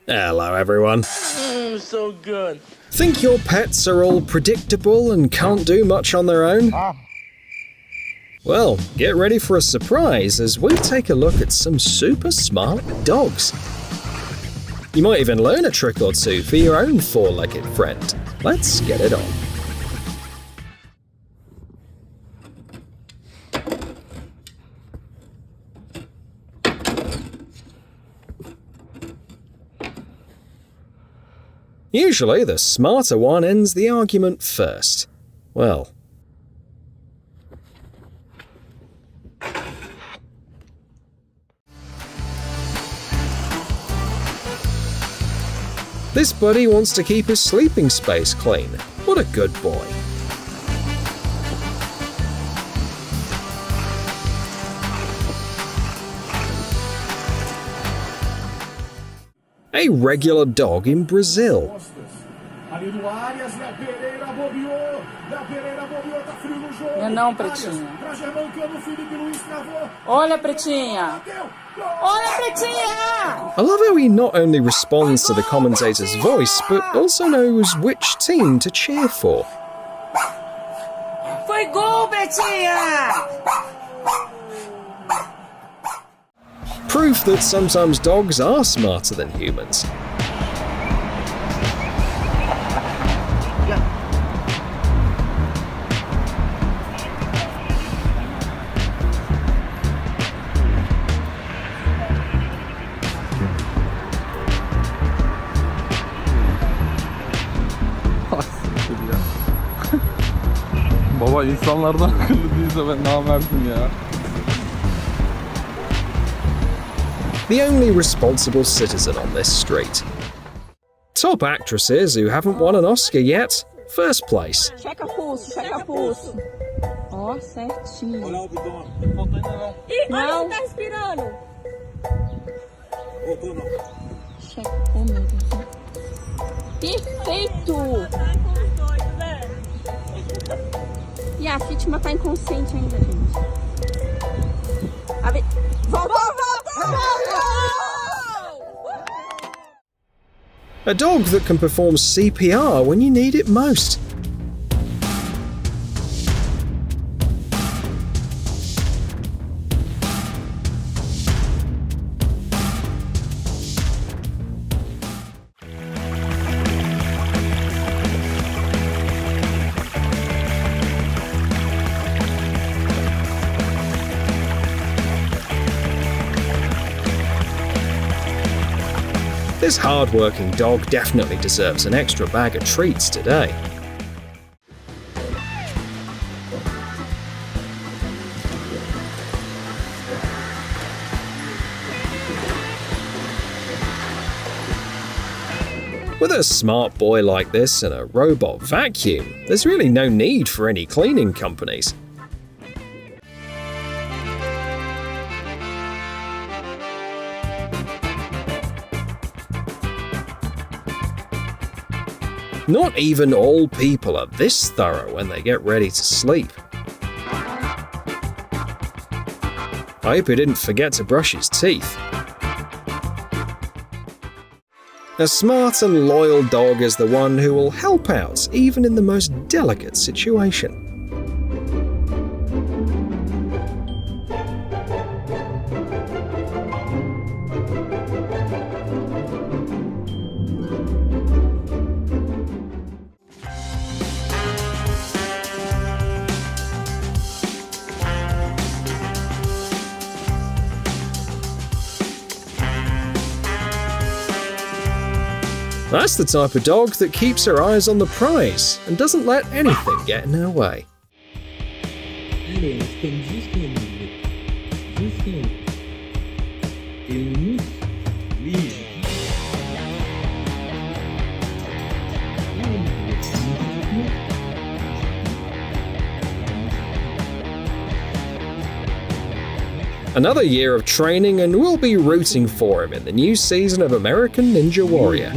Hello everyone. So good. Think your pets are all predictable and can't do much on their own? Well, get ready for a surprise as we take a look at some super smart dogs. You might even learn a trick or two for your own four-legged friend. Let's get it on. Usually, the smarter one ends the argument first. Well, this buddy wants to keep his sleeping space clean. What a good boy. A regular dog in Brazil. Não, Pretinha. Olha, Pretinha. Olha, Pretinha! I love how he not only responds to the commentator's voice, but also knows which team to cheer for. Foi gol, Pretinha! Proof that sometimes dogs are smarter than humans. Baba insanlardan akıllı değilse ben namerdim ya. The only responsible citizen on this street. Top actresses who haven't won an Oscar yet, first place. Checa pulso, checa pulso. Ó, certinho. Olha o abdômen. Não faltou ainda não. Ih, olha, não tá respirando. Voltou não. Checa. Oh, meu Deus. Perfeito! E a vítima tá inconsciente ainda, gente. Voltou! A dog that can perform CPR when you need it most. This hard-working dog definitely deserves an extra bag of treats today. With a smart boy like this and a robot vacuum, there's really no need for any cleaning companies. Not even all people are this thorough when they get ready to sleep. I hope he didn't forget to brush his teeth. A smart and loyal dog is the one who will help out even in the most delicate situation. That's the type of dog that keeps her eyes on the prize and doesn't let anything get in her way. Another year of training and we'll be rooting for him in the new season of American Ninja Warrior.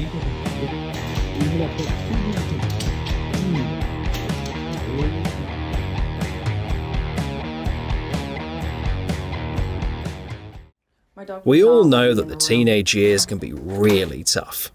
My dog We all know that the teenage years can be really tough.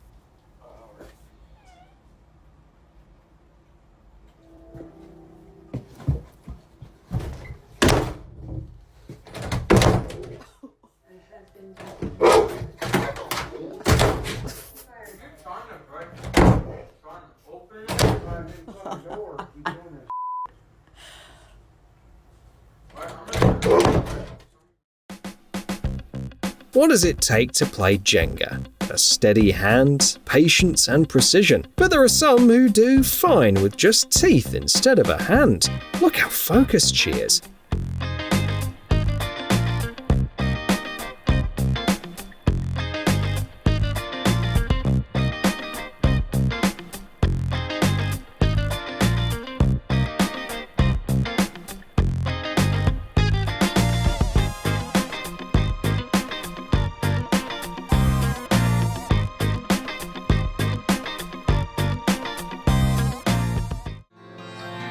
What does it take to play Jenga? A steady hand, patience and precision. But there are some who do fine with just teeth instead of a hand. Look how focused she is.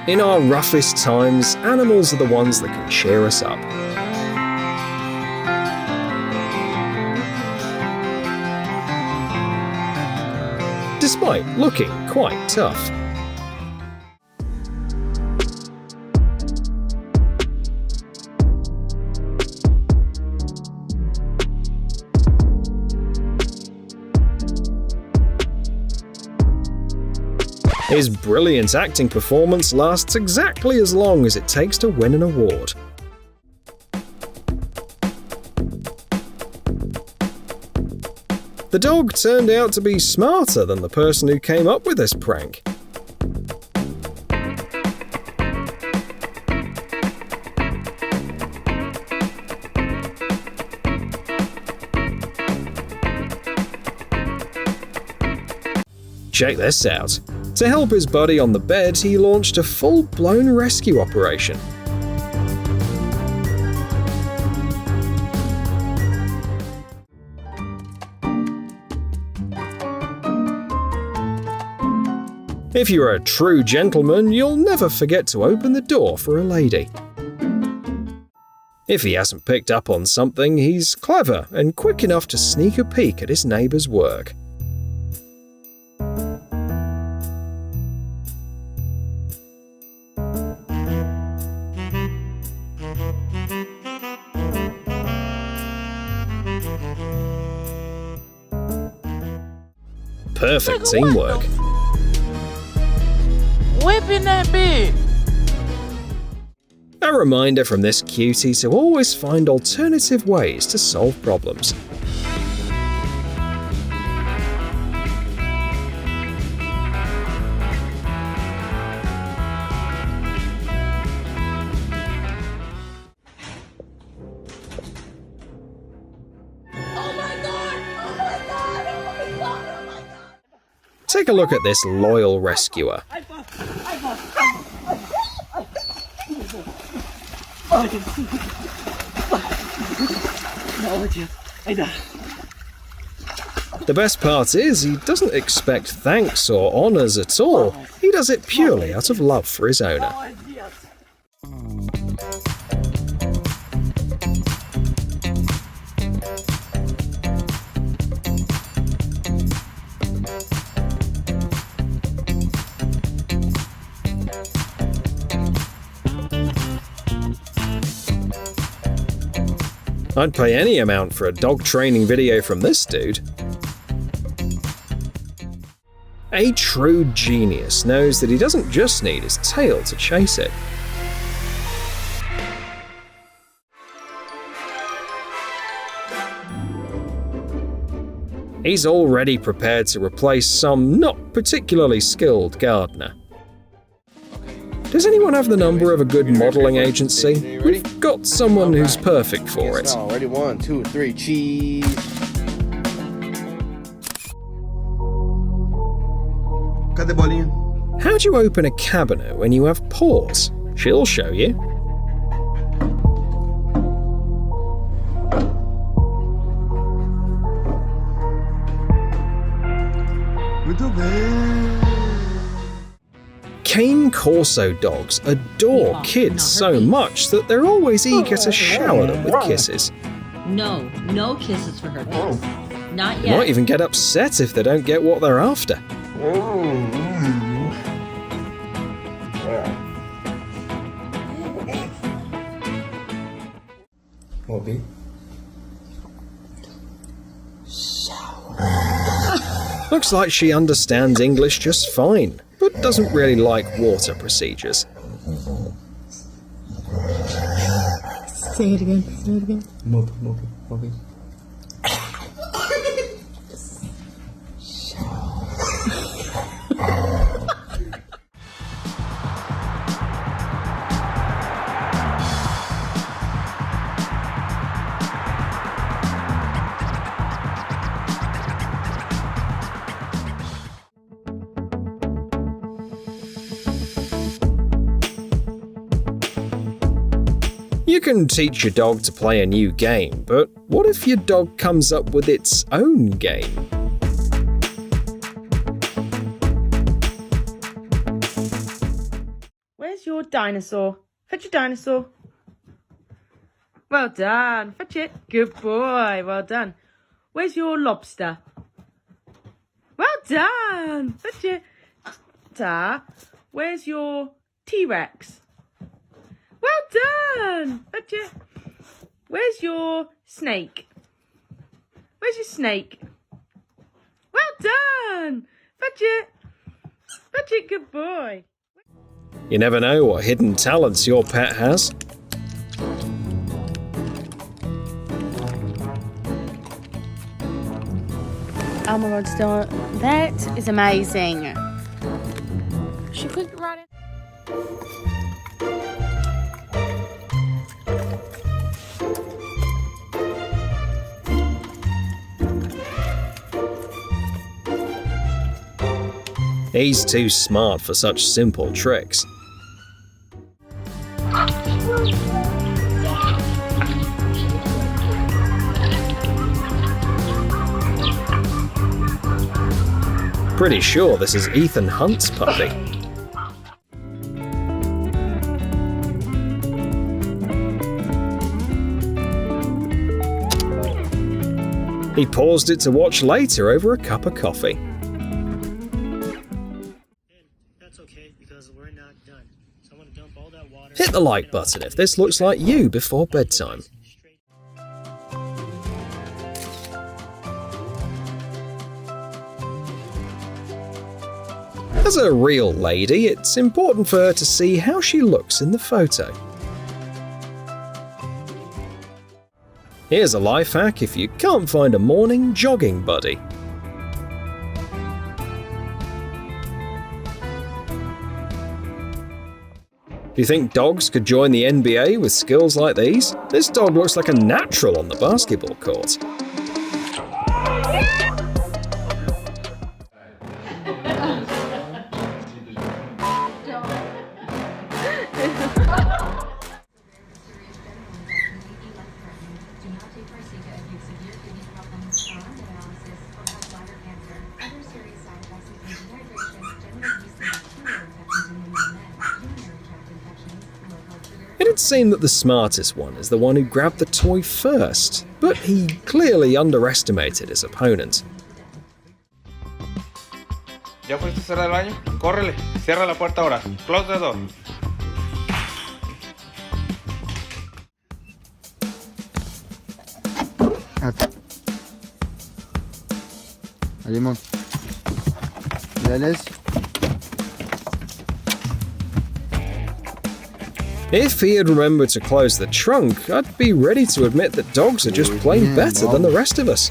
In our roughest times, animals are the ones that can cheer us up. Despite looking quite tough. His brilliant acting performance lasts exactly as long as it takes to win an award. The dog turned out to be smarter than the person who came up with this prank. Check this out. To help his buddy on the bed, he launched a full-blown rescue operation. If you're a true gentleman, you'll never forget to open the door for a lady. If he hasn't picked up on something, he's clever and quick enough to sneak a peek at his neighbor's work. Perfect teamwork. Whipping that bitch. A reminder from this cutie to always find alternative ways to solve problems. Take a look at this loyal rescuer. The best part is he doesn't expect thanks or honours at all. He does it purely out of love for his owner. I'd pay any amount for a dog training video from this dude. A true genius knows that he doesn't just need his tail to chase it. He's already prepared to replace some not particularly skilled gardener. Does anyone have the number of a good modeling agency? We've got someone who's perfect for it. Ready? 1, 2, 3, cheese. Cadê bolinha? How do you open a cabinet when you have paws? She'll show you. Muito bem. Cane Corso dogs adore kids so much that they're always eager to shower them with kisses. No, no kisses for her, please. Not They yet. might even get upset if they don't get what they're after. Bobby. Looks like she understands English just fine, but doesn't really like water procedures. Say it again. Say it again. Bobby. You can teach your dog to play a new game, but what if your dog comes up with its own game? Where's your dinosaur? Fetch your dinosaur. Well done. Fetch it. Good boy. Well done. Where's your lobster? Well done. Fetch it. Ta. Where's your T-Rex? Well done. Fetch it. Where's your snake? Where's your snake? Well done. Fetch it. Fetch it. Good boy. You never know what hidden talents your pet has. Oh my god, Stella, that is amazing. She could write it. He's too smart for such simple tricks. Pretty sure this is Ethan Hunt's puppy. He paused it to watch later over a cup of coffee. That's okay, because we're not done. So I'm gonna dump all that water. Hit the like button if this looks like you before bedtime. As a real lady, it's important for her to see how she looks in the photo. Here's a life hack if you can't find a morning jogging buddy. Do you think dogs could join the NBA with skills like these? This dog looks like a natural on the basketball court. It'd seem that the smartest one is the one who grabbed the toy first, but he clearly underestimated his opponent. ¿Ya fuiste a cerrar el baño? Córrele, cierra la puerta ahora. Close the door. Allez, monte. Il est à l'aise? If he had remembered to close the trunk, I'd be ready to admit that dogs are just plain better than the rest of us.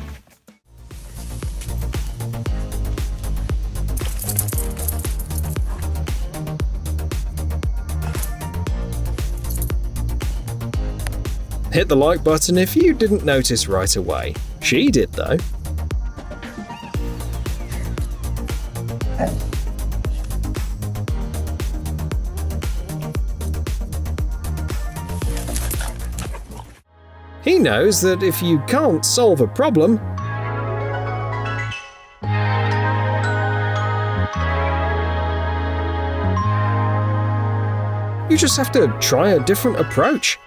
Hit the like button if you didn't notice right away. She did though. He knows that if you can't solve a problem, you just have to try a different approach.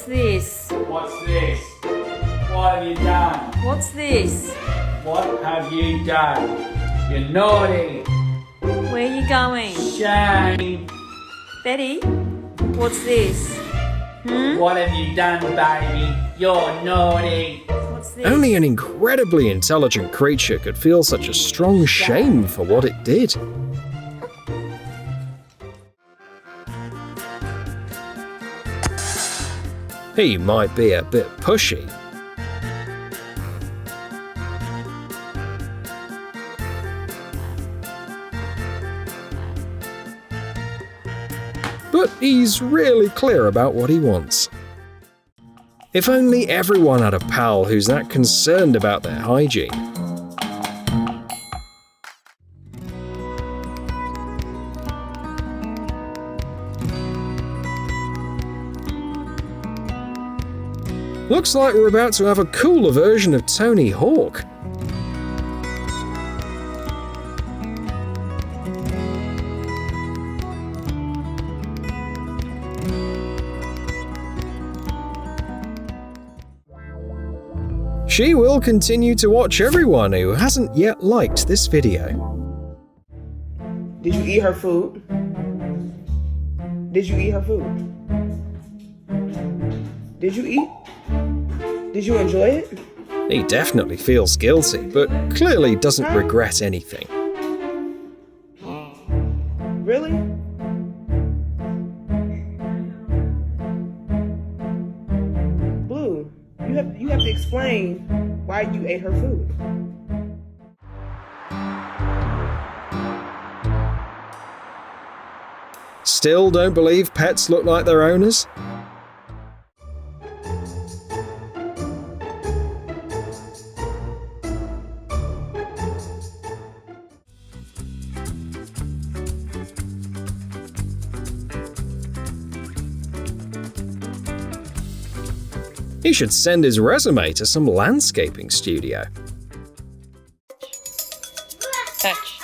What's this? What's this? What have you done? What's this? What have you done? You're naughty. Where are you going? Shame. Betty, what's this? What have you done, baby? You're naughty. What's this? Only an incredibly intelligent creature could feel such a strong shame for what it did. He might be a bit pushy, but he's really clear about what he wants. If only everyone had a pal who's that concerned about their hygiene. Looks like we're about to have a cooler version of Tony Hawk. She will continue to watch everyone who hasn't yet liked this video. Did you eat her food? Did you eat her food? Did you eat? Did you enjoy it? He definitely feels guilty, but clearly doesn't regret anything. Really? Blue, you have to explain why you ate her food. Still don't believe pets look like their owners? He should send his resume to some landscaping studio. Touch.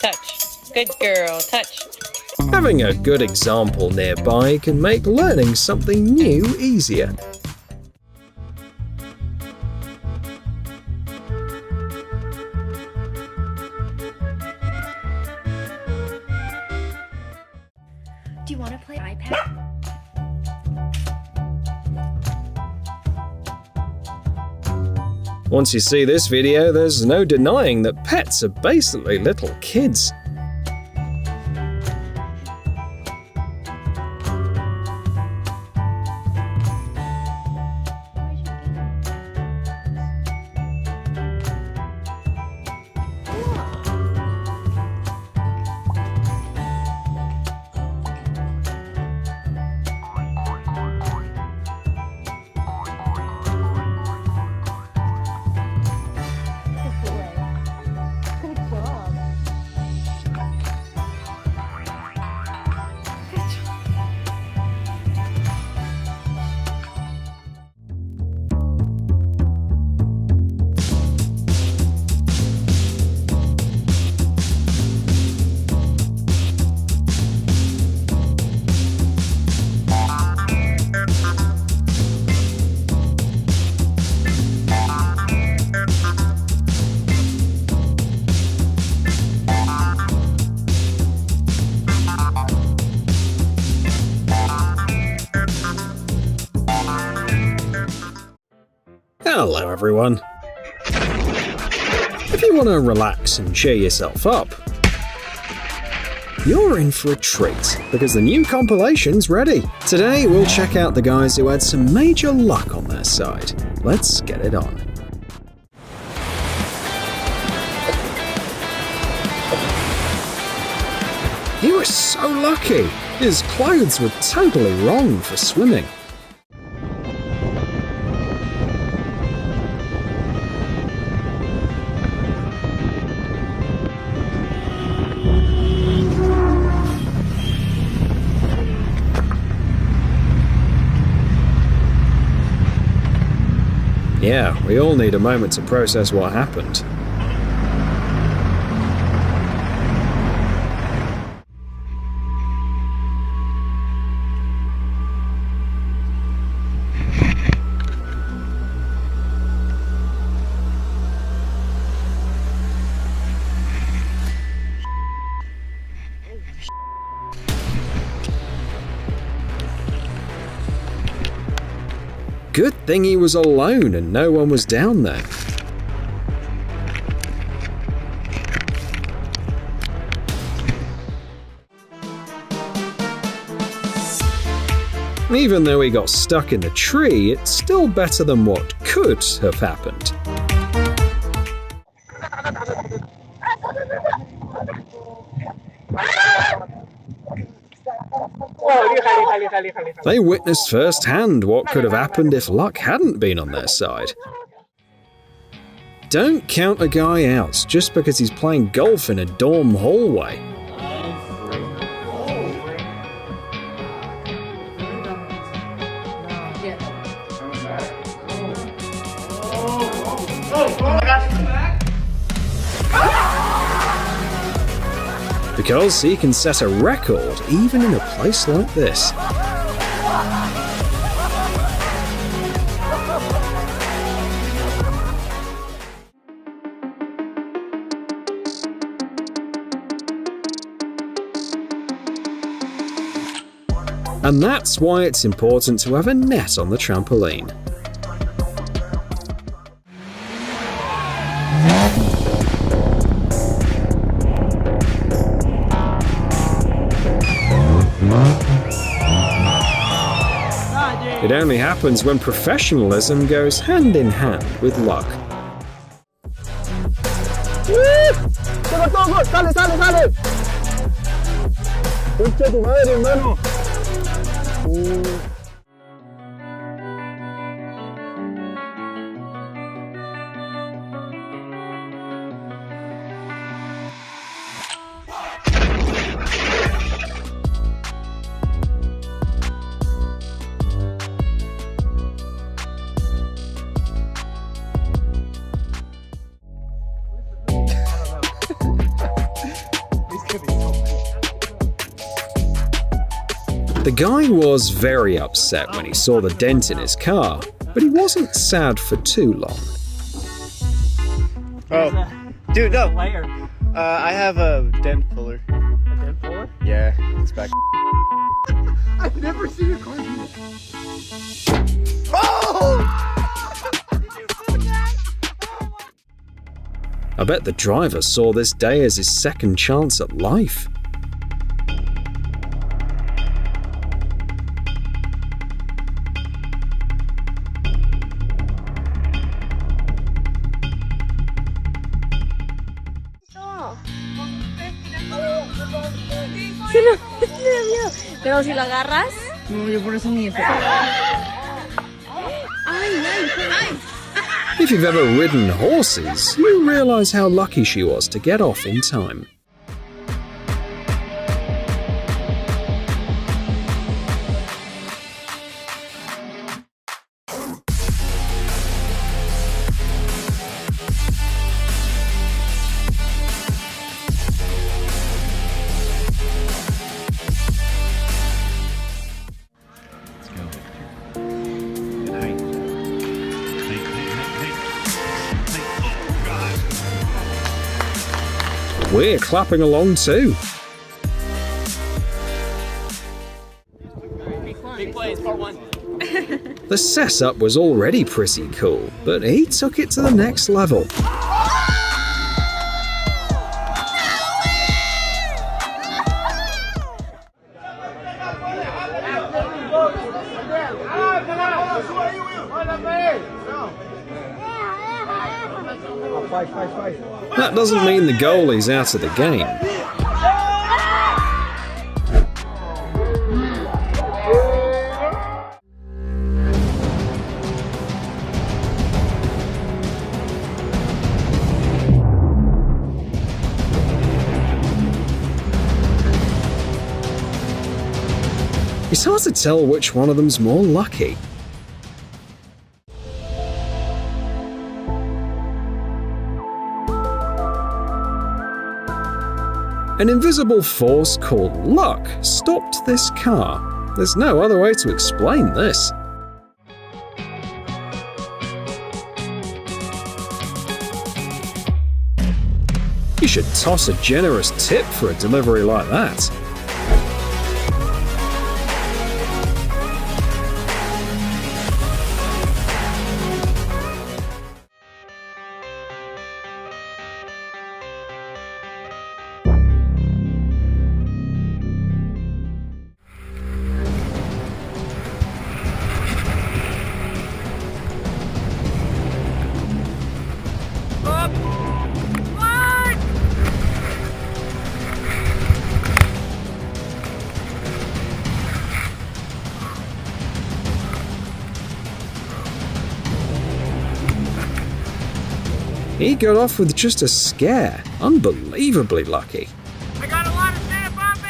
Touch. Good girl, touch. Having a good example nearby can make learning something new easier. Do you want to play iPad? Once you see this video, there's no denying that pets are basically little kids. Hello everyone. If you want to relax and cheer yourself up, you're in for a treat, because the new compilation's ready. Today we'll check out the guys who had some major luck on their side. Let's get it on. He was so lucky! His clothes were totally wrong for swimming. Yeah, we all need a moment to process what happened. Good thing he was alone and no one was down there. Even though he got stuck in the tree, it's still better than what could have happened. They witnessed firsthand what could have happened if luck hadn't been on their side. Don't count a guy out just because he's playing golf in a dorm hallway. Because he can set a record even in a place like this. And that's why it's important to have a net on the trampoline. It only happens when professionalism goes hand in hand with luck. The guy was very upset when he saw the dent in his car, but he wasn't sad for too long. Oh, dude, no. I have a dent puller. A dent puller? Yeah, it's back. I've never seen a car do that. Oh! I bet the driver saw this day as his second chance at life. Pero si lo agarras. No, yo por eso ni Ay, ay, ay. If you've ever ridden horses, you realize how lucky she was to get off in time. We're clapping along too. Big plays, part one. The setup was already pretty cool, but he took it to the next level. That doesn't mean the goalie's out of the game. It's hard to tell which one of them's more lucky. An invisible force called luck stopped this car. There's no other way to explain this. You should toss a generous tip for a delivery like that. He got off with just a scare. Unbelievably lucky. I got a lot of stand on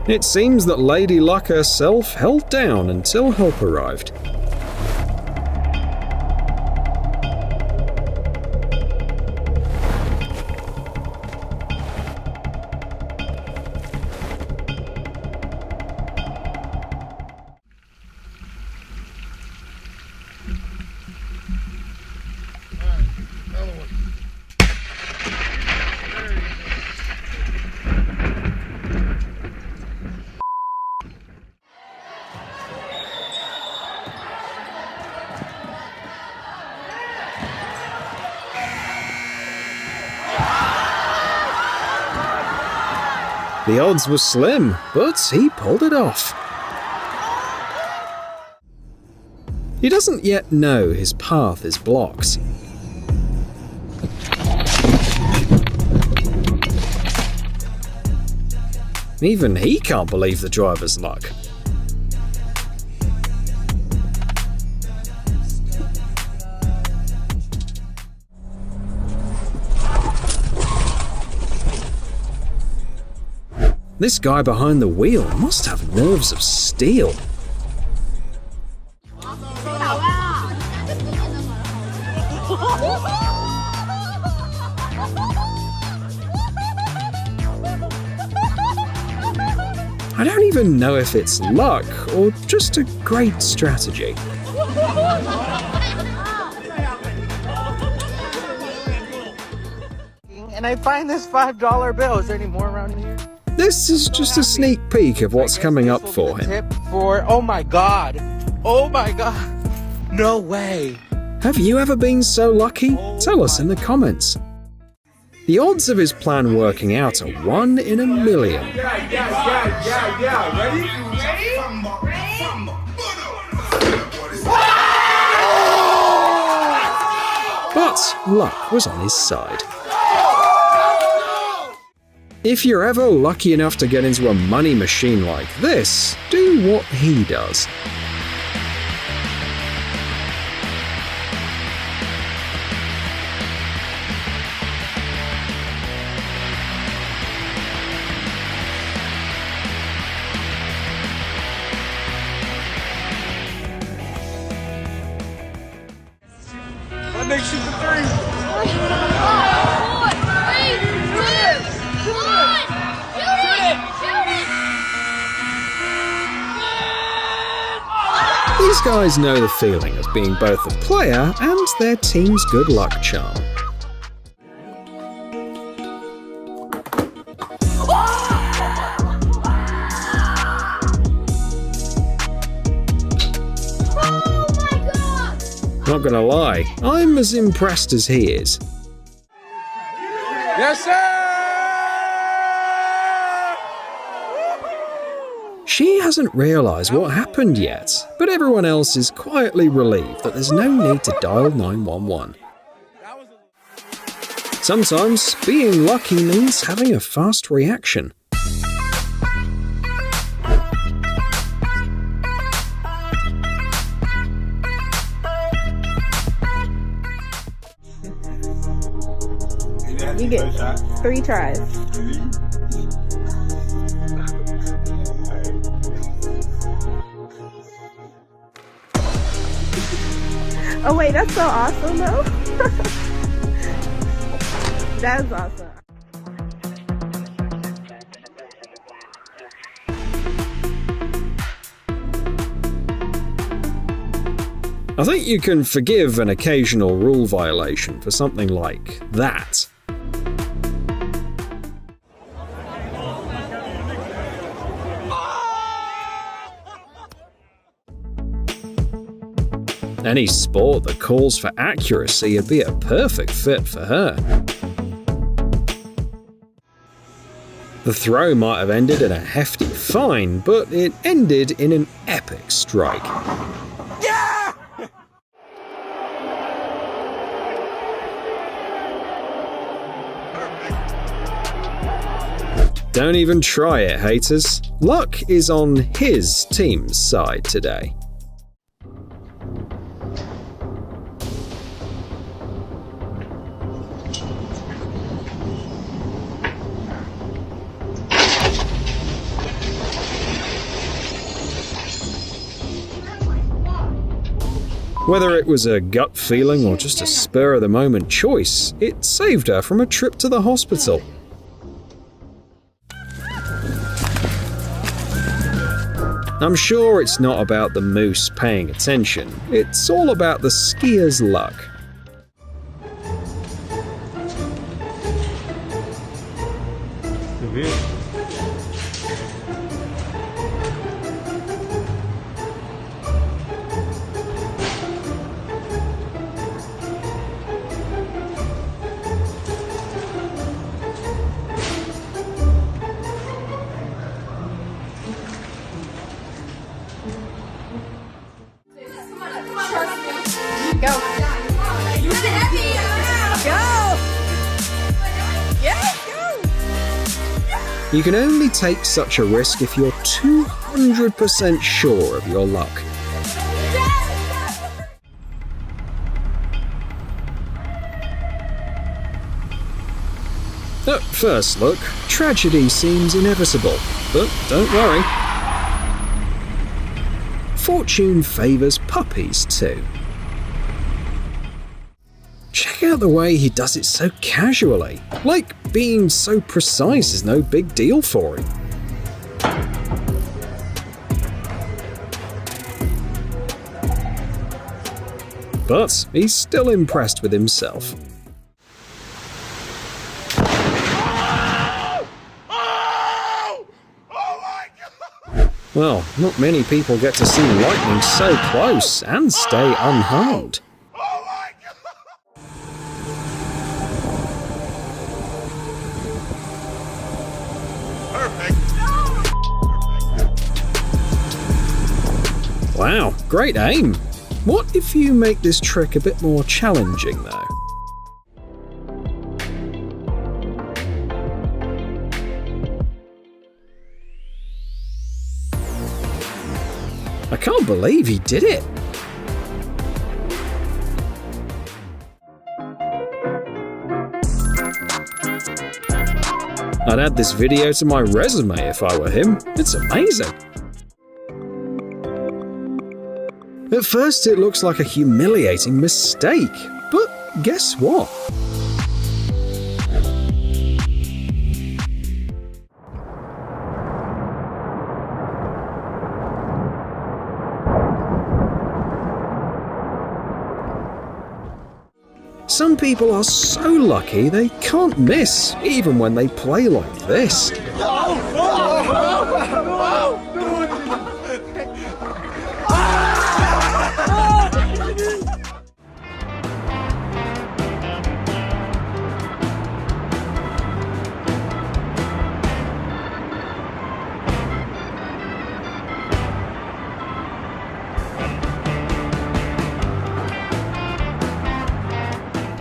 me! It seems that Lady Luck herself held down until help arrived. The odds were slim, but he pulled it off. He doesn't yet know his path is blocked. Even he can't believe the driver's luck. This guy behind the wheel must have nerves of steel. I don't even know if it's luck or just a great strategy. And I find this $5 bill. Is there any more around here? This is just a sneak peek of what's coming up for him. Tip for, oh my god. Oh my god. No way. Have you ever been so lucky? Tell us in the comments. The odds of his plan working out are 1 in a million. Yeah. Ready? But luck was on his side. If you're ever lucky enough to get into a money machine like this, do what he does. That makes you the 3. These guys know the feeling of being both a player and their team's good luck charm. Not gonna lie, I'm as impressed as he is. Yes, sir! She hasn't realised what happened yet, but everyone else is quietly relieved that there's no need to dial 911. Sometimes being lucky means having a fast reaction. You get 3 tries. Oh wait, that's so awesome though. That's awesome. I think you can forgive an occasional rule violation for something like that. Any sport that calls for accuracy would be a perfect fit for her. The throw might have ended in a hefty fine, but it ended in an epic strike. Yeah! Don't even try it, haters. Luck is on his team's side today. Whether it was a gut feeling or just a spur-of-the-moment choice, it saved her from a trip to the hospital. I'm sure it's not about the moose paying attention, it's all about the skier's luck. You can only take such a risk if you're 200% sure of your luck. At first look, tragedy seems inevitable, but don't worry. Fortune favours puppies too. Check out the way he does it so casually, like being so precise is no big deal for him. But he's still impressed with himself. Well, not many people get to see lightning so close and stay unharmed. Wow, great aim! What if you make this trick a bit more challenging though? I can't believe he did it! I'd add this video to my resume if I were him. It's amazing! At first it looks like a humiliating mistake, but guess what? Some people are so lucky they can't miss, even when they play like this.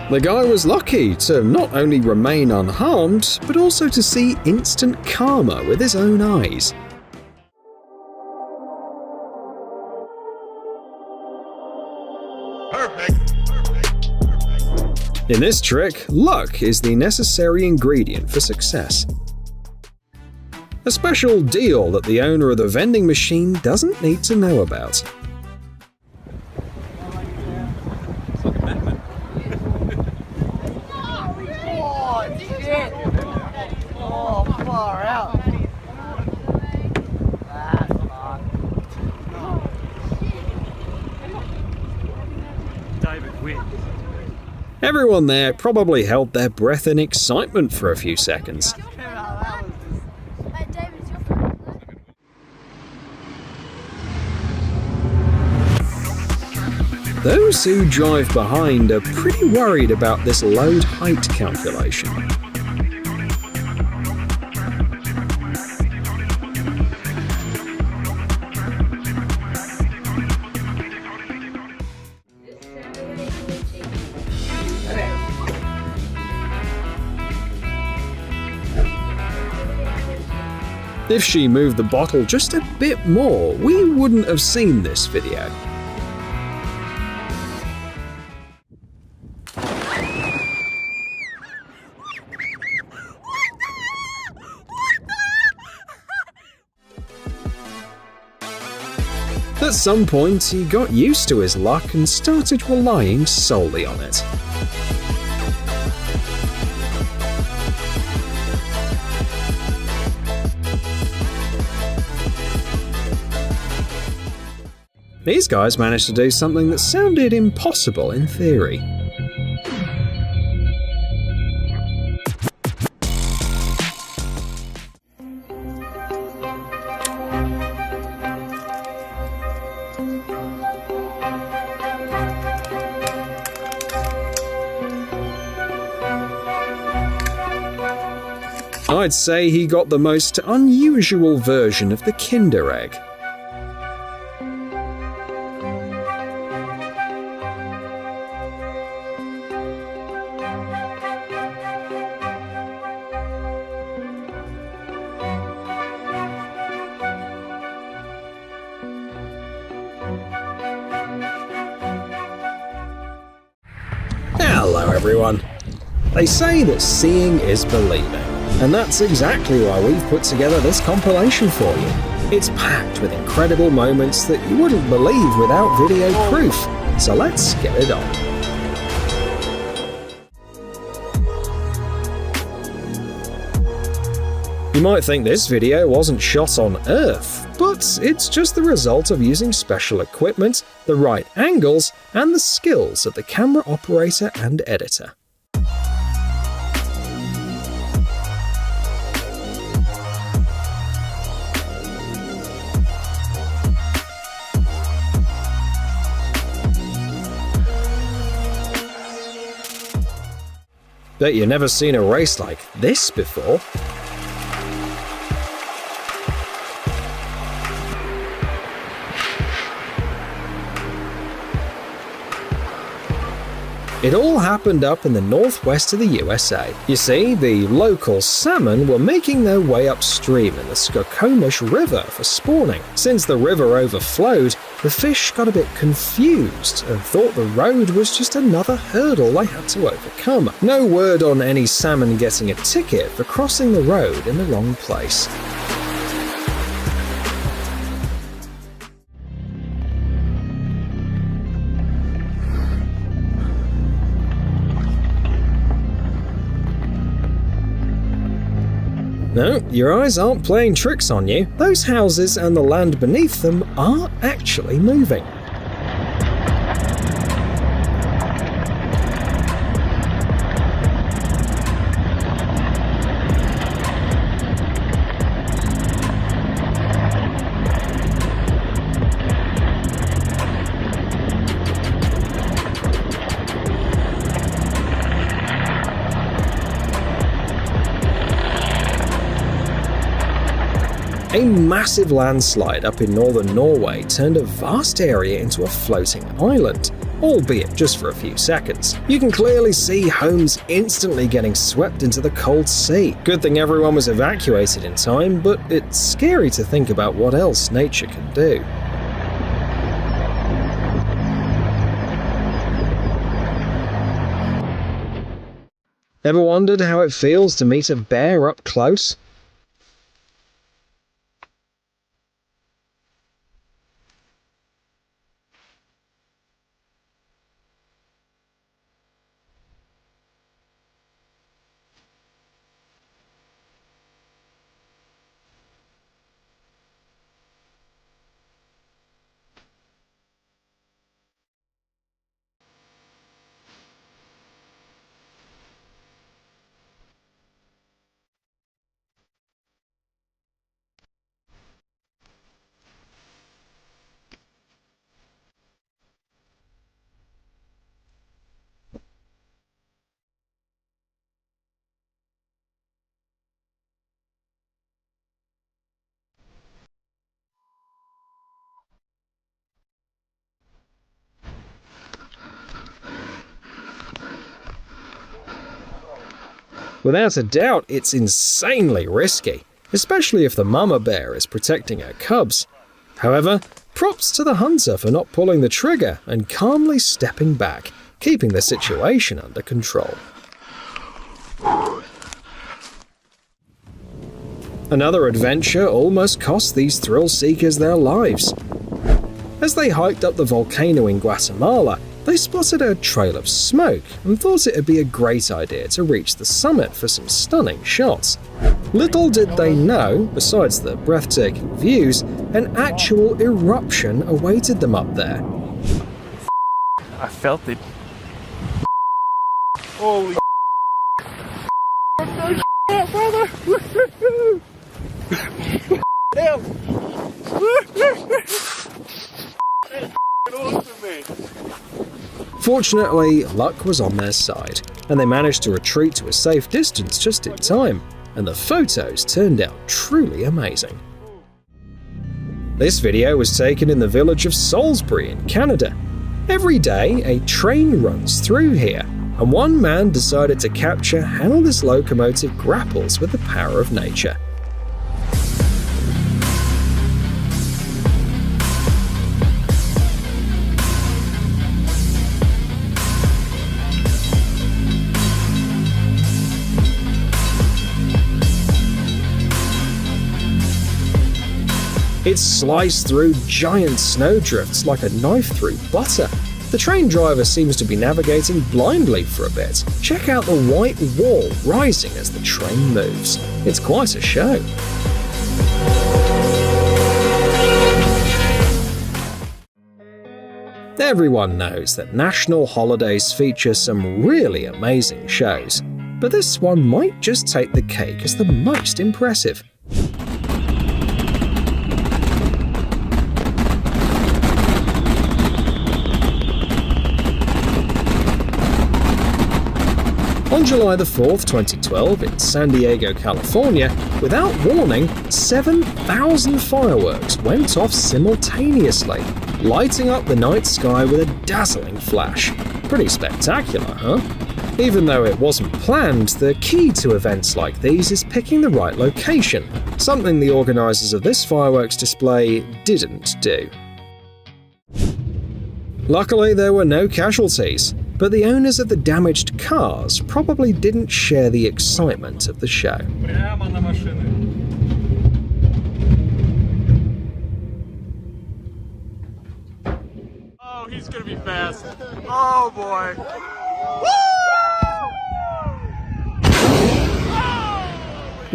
The guy was lucky to not only remain unharmed, but also to see instant karma with his own eyes. In this trick, luck is the necessary ingredient for success. A special deal that the owner of the vending machine doesn't need to know about. Everyone there probably held their breath in excitement for a few seconds. Those who drive behind are pretty worried about this load height calculation. If she moved the bottle just a bit more, we wouldn't have seen this video. At some point, he got used to his luck and started relying solely on it. These guys managed to do something that sounded impossible in theory. I'd say he got the most unusual version of the Kinder Egg. Hello everyone. They say that seeing is believing. And that's exactly why we've put together this compilation for you. It's packed with incredible moments that you wouldn't believe without video proof. So let's get it on. You might think this video wasn't shot on Earth, but it's just the result of using special equipment, the right angles, and the skills of the camera operator and editor. Bet you've never seen a race like this before. It all happened up in the northwest of the USA. You see, the local salmon were making their way upstream in the Skokomish River for spawning. Since the river overflowed, the fish got a bit confused and thought the road was just another hurdle they had to overcome. No word on any salmon getting a ticket for crossing the road in the wrong place. No, your eyes aren't playing tricks on you. Those houses and the land beneath them are actually moving. A massive landslide up in northern Norway turned a vast area into a floating island, albeit just for a few seconds. You can clearly see homes instantly getting swept into the cold sea. Good thing everyone was evacuated in time, but it's scary to think about what else nature can do. Ever wondered how it feels to meet a bear up close? Without a doubt, it's insanely risky. especially if the mama bear is protecting her cubs. However, props to the hunter for not pulling the trigger and calmly stepping back, keeping the situation under control. Another adventure almost cost these thrill seekers their lives. As they hiked up the volcano in Guatemala, they spotted a trail of smoke and thought it would be a great idea to reach the summit for some stunning shots. Little did they know, besides the breathtaking views, an actual eruption awaited them up there. I felt it. Holy brother! Damn! Fortunately, luck was on their side, and they managed to retreat to a safe distance just in time, and the photos turned out truly amazing. This video was taken in the village of Salisbury in Canada. Every day, a train runs through here, and one man decided to capture how this locomotive grapples with the power of nature. It sliced through giant snowdrifts like a knife through butter. The train driver seems to be navigating blindly for a bit. Check out the white wall rising as the train moves. It's quite a show. Everyone knows that national holidays feature some really amazing shows, but this one might just take the cake as the most impressive. On July 4th, 2012, in San Diego, California, without warning, 7,000 fireworks went off simultaneously, lighting up the night sky with a dazzling flash. Pretty spectacular, huh? Even though it wasn't planned, the key to events like these is picking the right location, something the organisers of this fireworks display didn't do. Luckily, there were no casualties, but the owners of the damaged cars probably didn't share the excitement of the show. Oh, he's gonna be fast. Oh boy.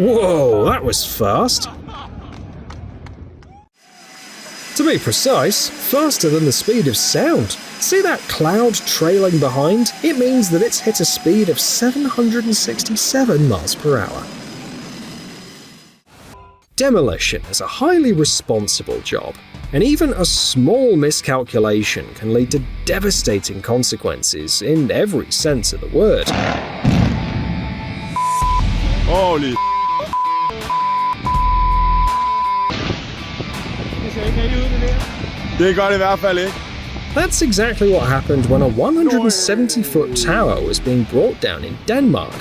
Whoa, that was fast. To be precise, faster than the speed of sound. See that cloud trailing behind? It means that it's hit a speed of 767 miles per hour. Demolition is a highly responsible job, and even a small miscalculation can lead to devastating consequences in every sense of the word. Holy. Det gør det I hvert fald ikke. That's exactly what happened when a 170-foot tower was being brought down in Denmark.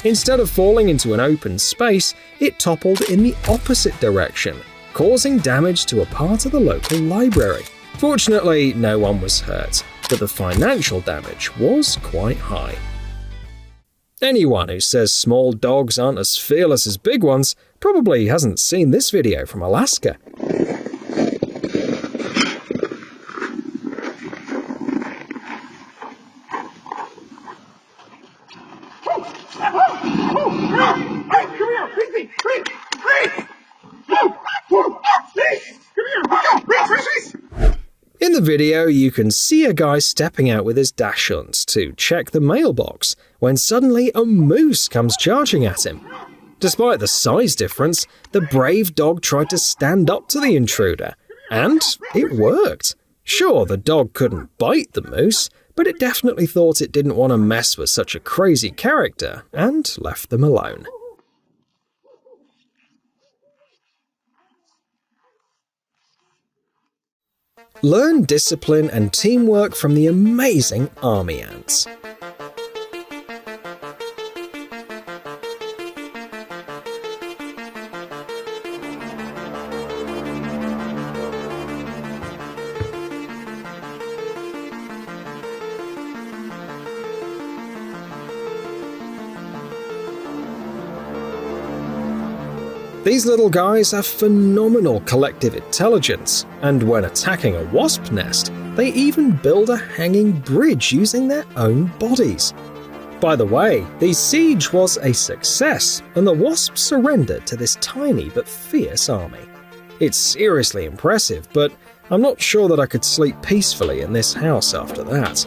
Instead of falling into an open space, it toppled in the opposite direction, causing damage to a part of the local library. Fortunately, no one was hurt, but the financial damage was quite high. Anyone who says small dogs aren't as fearless as big ones probably hasn't seen this video from Alaska. In the video, you can see a guy stepping out with his dachshunds to check the mailbox when suddenly a moose comes charging at him. Despite the size difference, the brave dog tried to stand up to the intruder, and it worked. Sure, the dog couldn't bite the moose, but it definitely thought it didn't want to mess with such a crazy character and left them alone. Learn discipline and teamwork from the amazing army ants. These little guys have phenomenal collective intelligence, and when attacking a wasp nest, they even build a hanging bridge using their own bodies. By the way, the siege was a success, and the wasps surrendered to this tiny but fierce army. It's seriously impressive, but I'm not sure that I could sleep peacefully in this house after that.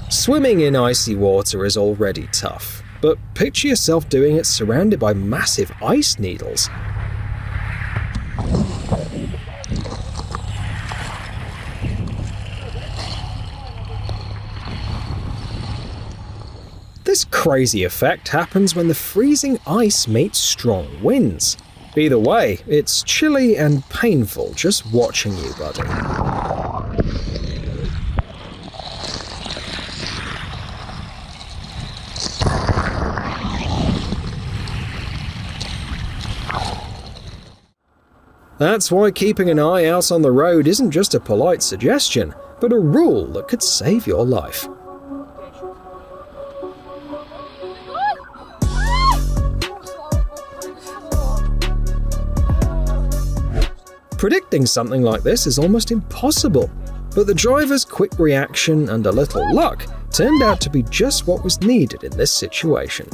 Swimming in icy water is already tough, but picture yourself doing it surrounded by massive ice needles. This crazy effect happens when the freezing ice meets strong winds. Either way, it's chilly and painful just watching you, buddy. That's why keeping an eye out on the road isn't just a polite suggestion, but a rule that could save your life. Predicting something like this is almost impossible, but the driver's quick reaction and a little luck turned out to be just what was needed in this situation.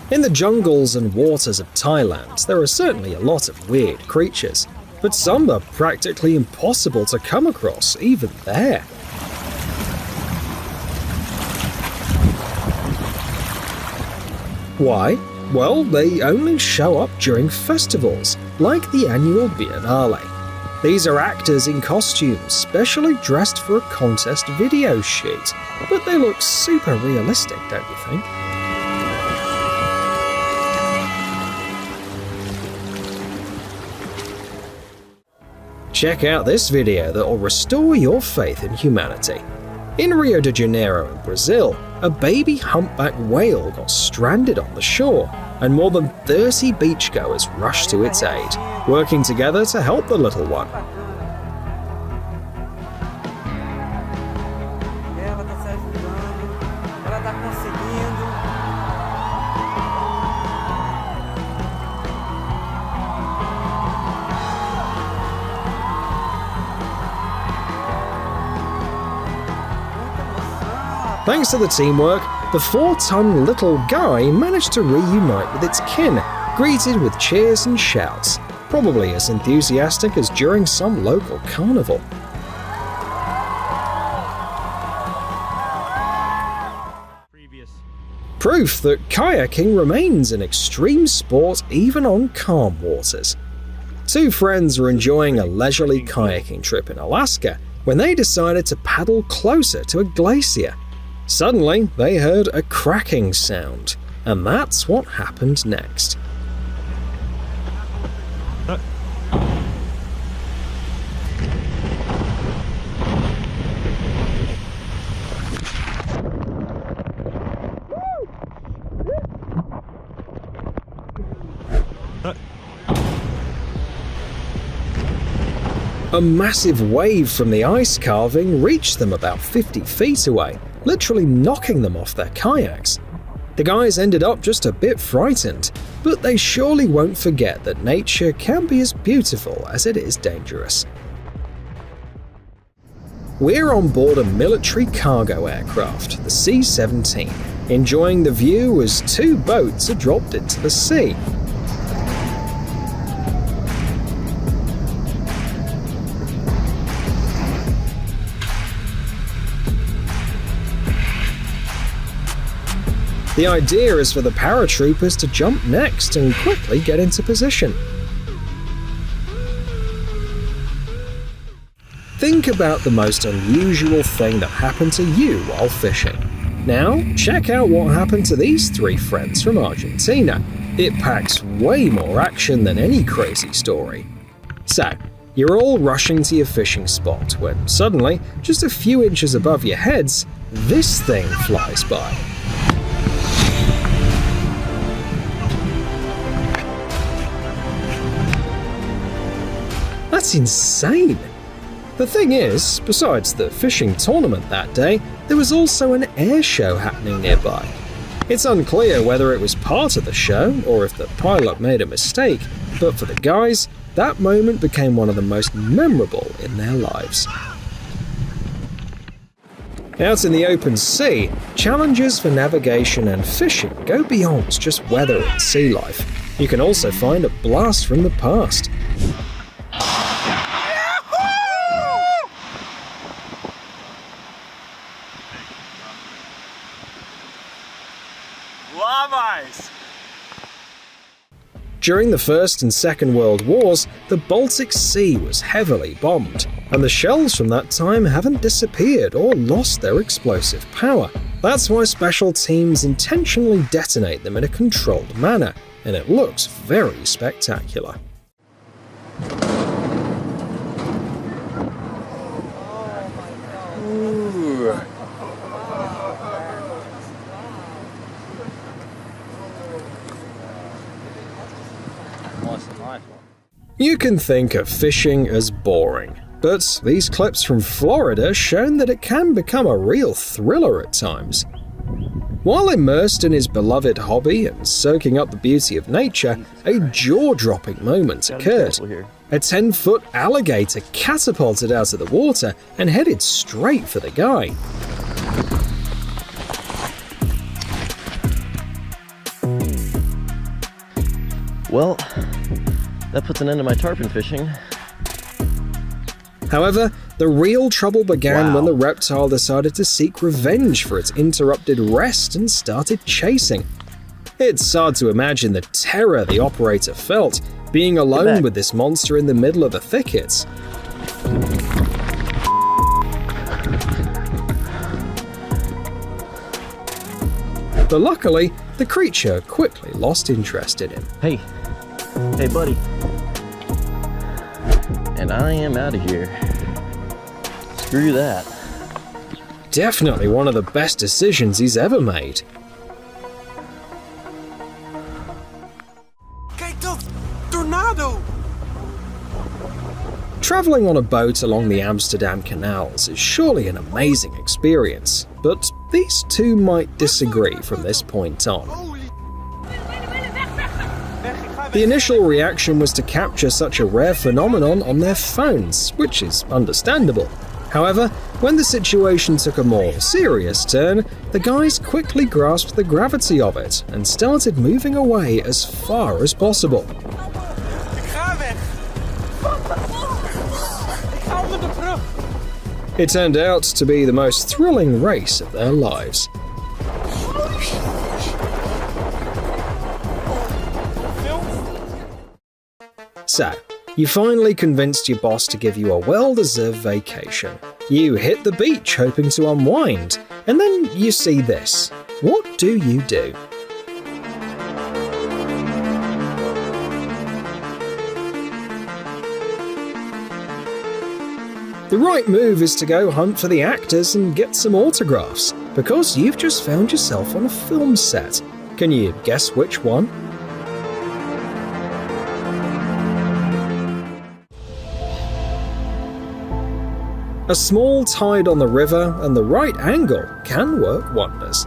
In the jungles and waters of Thailand, there are certainly a lot of weird creatures, but some are practically impossible to come across even there. Why? Well, they only show up during festivals, like the annual Biennale. These are actors in costumes, specially dressed for a contest video shoot, but they look super realistic, don't you think? Check out this video that will restore your faith in humanity. In Rio de Janeiro in Brazil, a baby humpback whale got stranded on the shore, and more than 30 beachgoers rushed to its aid, working together to help the little one. Thanks to the teamwork, the 4-ton little guy managed to reunite with its kin, greeted with cheers and shouts, probably as enthusiastic as during some local carnival. Proof that kayaking remains an extreme sport even on calm waters. Two friends were enjoying a leisurely kayaking trip in Alaska when they decided to paddle closer to a glacier. Suddenly, they heard a cracking sound, and that's what happened next. A massive wave from the ice calving reached them about 50 feet away, literally knocking them off their kayaks. The guys ended up just a bit frightened, but they surely won't forget that nature can be as beautiful as it is dangerous. We're on board a military cargo aircraft, the C-17. enjoying the view as two boats are dropped into the sea. The idea is for the paratroopers to jump next and quickly get into position. Think about the most unusual thing that happened to you while fishing. Now, check out what happened to these three friends from Argentina. It packs way more action than any crazy story. So, you're all rushing to your fishing spot when suddenly, just a few inches above your heads, this thing flies by. That's insane! The thing is, besides the fishing tournament that day, there was also an air show happening nearby. It's unclear whether it was part of the show or if the pilot made a mistake, but for the guys, that moment became one of the most memorable in their lives. Out in the open sea, challenges for navigation and fishing go beyond just weather and sea life. You can also find a blast from the past. During the First and Second World Wars, the Baltic Sea was heavily bombed, and the shells from that time haven't disappeared or lost their explosive power. That's why special teams intentionally detonate them in a controlled manner, and it looks very spectacular. You can think of fishing as boring, but these clips from Florida shown that it can become a real thriller at times. While immersed in his beloved hobby and soaking up the beauty of nature, a jaw-dropping moment occurred. A 10-foot alligator catapulted out of the water and headed straight for the guy. Well, that puts an end to my tarpon fishing. However, the real trouble began when the reptile decided to seek revenge for its interrupted rest and started chasing. It's hard to imagine the terror the operator felt, being alone with this monster in the middle of the thickets. But luckily, the creature quickly lost interest in him. Hey buddy. And I am out of here. Screw that. Definitely one of the best decisions he's ever made. Tornado! Travelling on a boat along the Amsterdam canals is surely an amazing experience, but these two might disagree from this point on. The initial reaction was to capture such a rare phenomenon on their phones, which is understandable. However, when the situation took a more serious turn, the guys quickly grasped the gravity of it and started moving away as far as possible. It turned out to be the most thrilling race of their lives. So, you finally convinced your boss to give you a well-deserved vacation. You hit the beach hoping to unwind, and then you see this. What do you do? The right move is to go hunt for the actors and get some autographs, because you've just found yourself on a film set. Can you guess which one? A small tide on the river and the right angle can work wonders.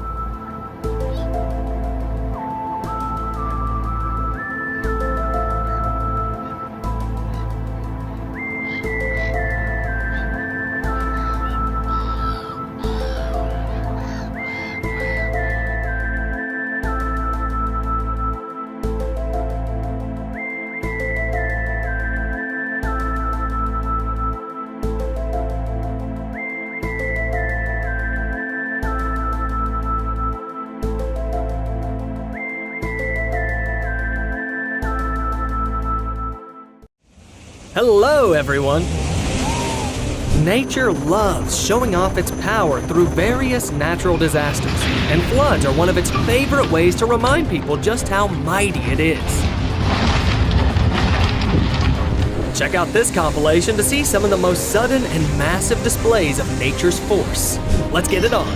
Hello, everyone! Nature loves showing off its power through various natural disasters, and floods are one of its favorite ways to remind people just how mighty it is. Check out this compilation to see some of the most sudden and massive displays of nature's force. Let's get it on!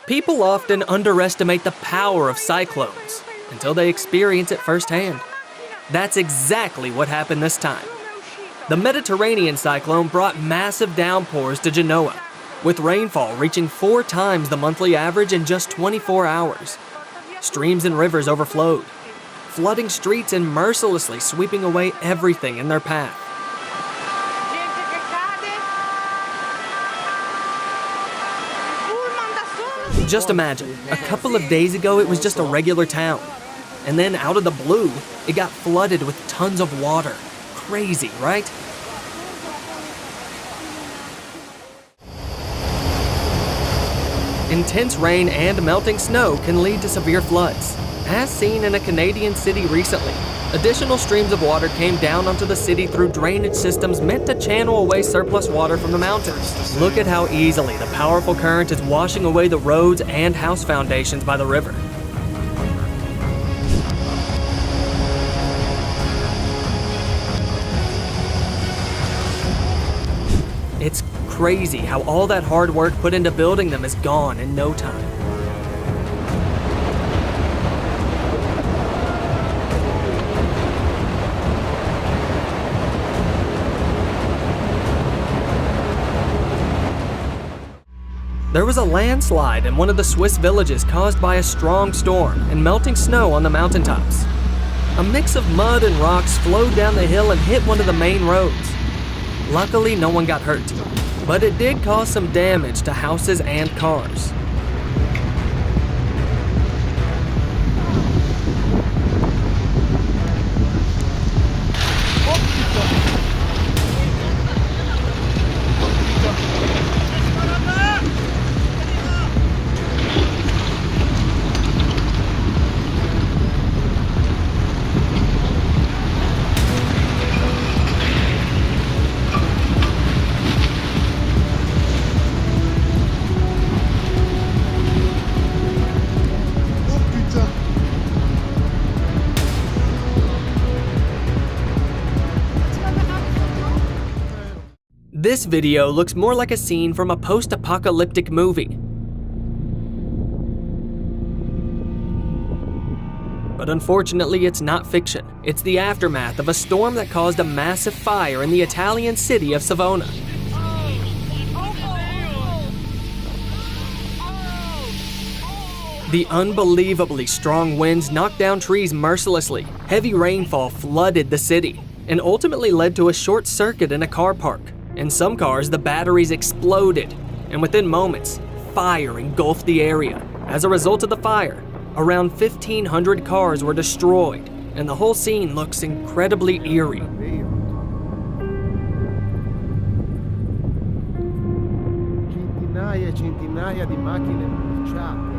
People often underestimate the power of cyclones until they experience it firsthand. That's exactly what happened this time. The Mediterranean cyclone brought massive downpours to Genoa, with rainfall reaching 4 times the monthly average in just 24 hours. Streams and rivers overflowed, flooding streets and mercilessly sweeping away everything in their path. Just imagine, a couple of days ago it was just a regular town. And then out of the blue, it got flooded with tons of water. Crazy, right? Intense rain and melting snow can lead to severe floods, as seen in a Canadian city recently. Additional streams of water came down onto the city through drainage systems meant to channel away surplus water from the mountains. Look at how easily the powerful current is washing away the roads and house foundations by the river. It's crazy how all that hard work put into building them is gone in no time. There was a landslide in one of the Swiss villages caused by a strong storm and melting snow on the mountaintops. A mix of mud and rocks flowed down the hill and hit one of the main roads. Luckily, no one got hurt, but it did cause some damage to houses and cars. This video looks more like a scene from a post-apocalyptic movie. But unfortunately, it's not fiction. It's the aftermath of a storm that caused a massive fire in the Italian city of Savona. The unbelievably strong winds knocked down trees mercilessly. Heavy rainfall flooded the city and ultimately led to a short circuit in a car park. In some cars, the batteries exploded, and within moments, fire engulfed the area. As a result of the fire, around 1,500 cars were destroyed, and the whole scene looks incredibly eerie. Centinaia e centinaia di macchine bruciate.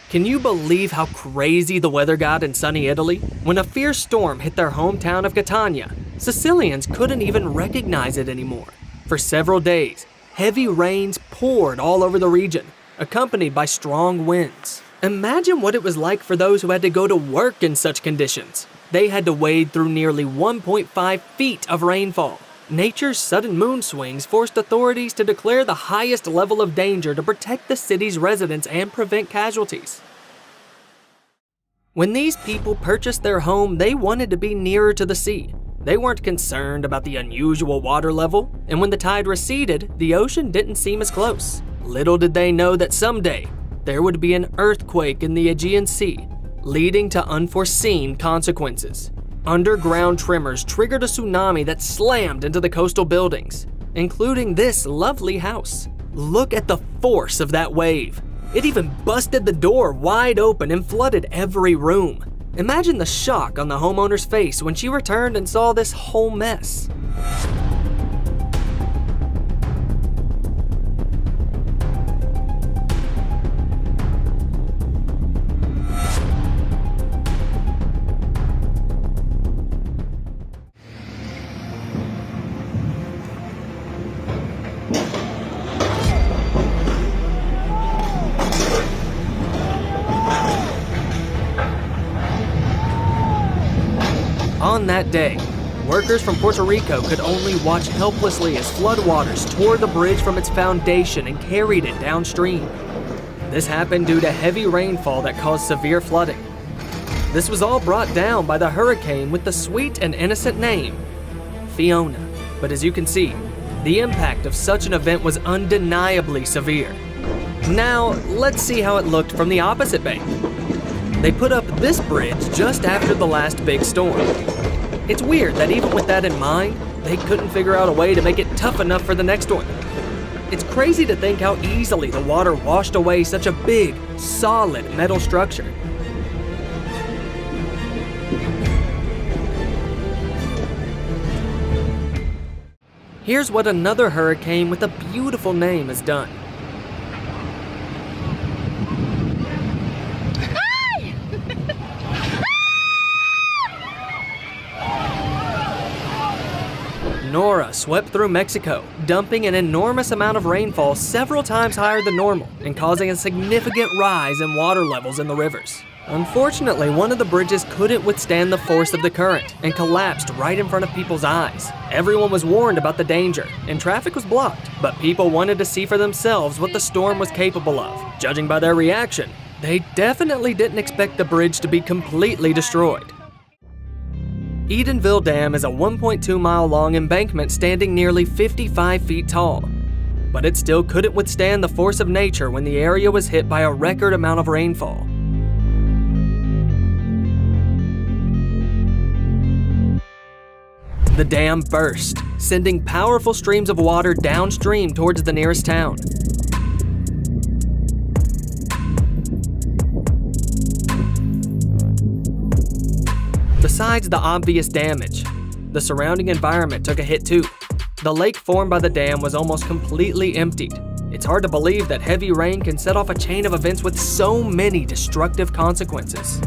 Can you believe how crazy the weather got in sunny Italy? When a fierce storm hit their hometown of Catania, Sicilians couldn't even recognize it anymore. For several days, heavy rains poured all over the region, accompanied by strong winds. Imagine what it was like for those who had to go to work in such conditions. They had to wade through nearly 1.5 feet of rainfall. Nature's sudden moon swings forced authorities to declare the highest level of danger to protect the city's residents and prevent casualties. When these people purchased their home, they wanted to be nearer to the sea. They weren't concerned about the unusual water level, and when the tide receded, the ocean didn't seem as close. Little did they know that someday, there would be an earthquake in the Aegean Sea, leading to unforeseen consequences. Underground tremors triggered a tsunami that slammed into the coastal buildings, including this lovely house. Look at the force of that wave. It even busted the door wide open and flooded every room. Imagine the shock on the homeowner's face when she returned and saw this whole mess. On that day, workers from Puerto Rico could only watch helplessly as floodwaters tore the bridge from its foundation and carried it downstream. This happened due to heavy rainfall that caused severe flooding. This was all brought down by the hurricane with the sweet and innocent name, Fiona. But as you can see, the impact of such an event was undeniably severe. Now, let's see how it looked from the opposite bank. They put up this bridge just after the last big storm. It's weird that even with that in mind, they couldn't figure out a way to make it tough enough for the next one. It's crazy to think how easily the water washed away such a big, solid metal structure. Here's what another hurricane with a beautiful name has done. Nora swept through Mexico, dumping an enormous amount of rainfall several times higher than normal and causing a significant rise in water levels in the rivers. Unfortunately, one of the bridges couldn't withstand the force of the current and collapsed right in front of people's eyes. Everyone was warned about the danger, and traffic was blocked, but people wanted to see for themselves what the storm was capable of. Judging by their reaction, they definitely didn't expect the bridge to be completely destroyed. Edenville Dam is a 1.2-mile-long embankment standing nearly 55 feet tall. But it still couldn't withstand the force of nature when the area was hit by a record amount of rainfall. The dam burst, sending powerful streams of water downstream towards the nearest town. Besides the obvious damage, the surrounding environment took a hit too. The lake formed by the dam was almost completely emptied. It's hard to believe that heavy rain can set off a chain of events with so many destructive consequences.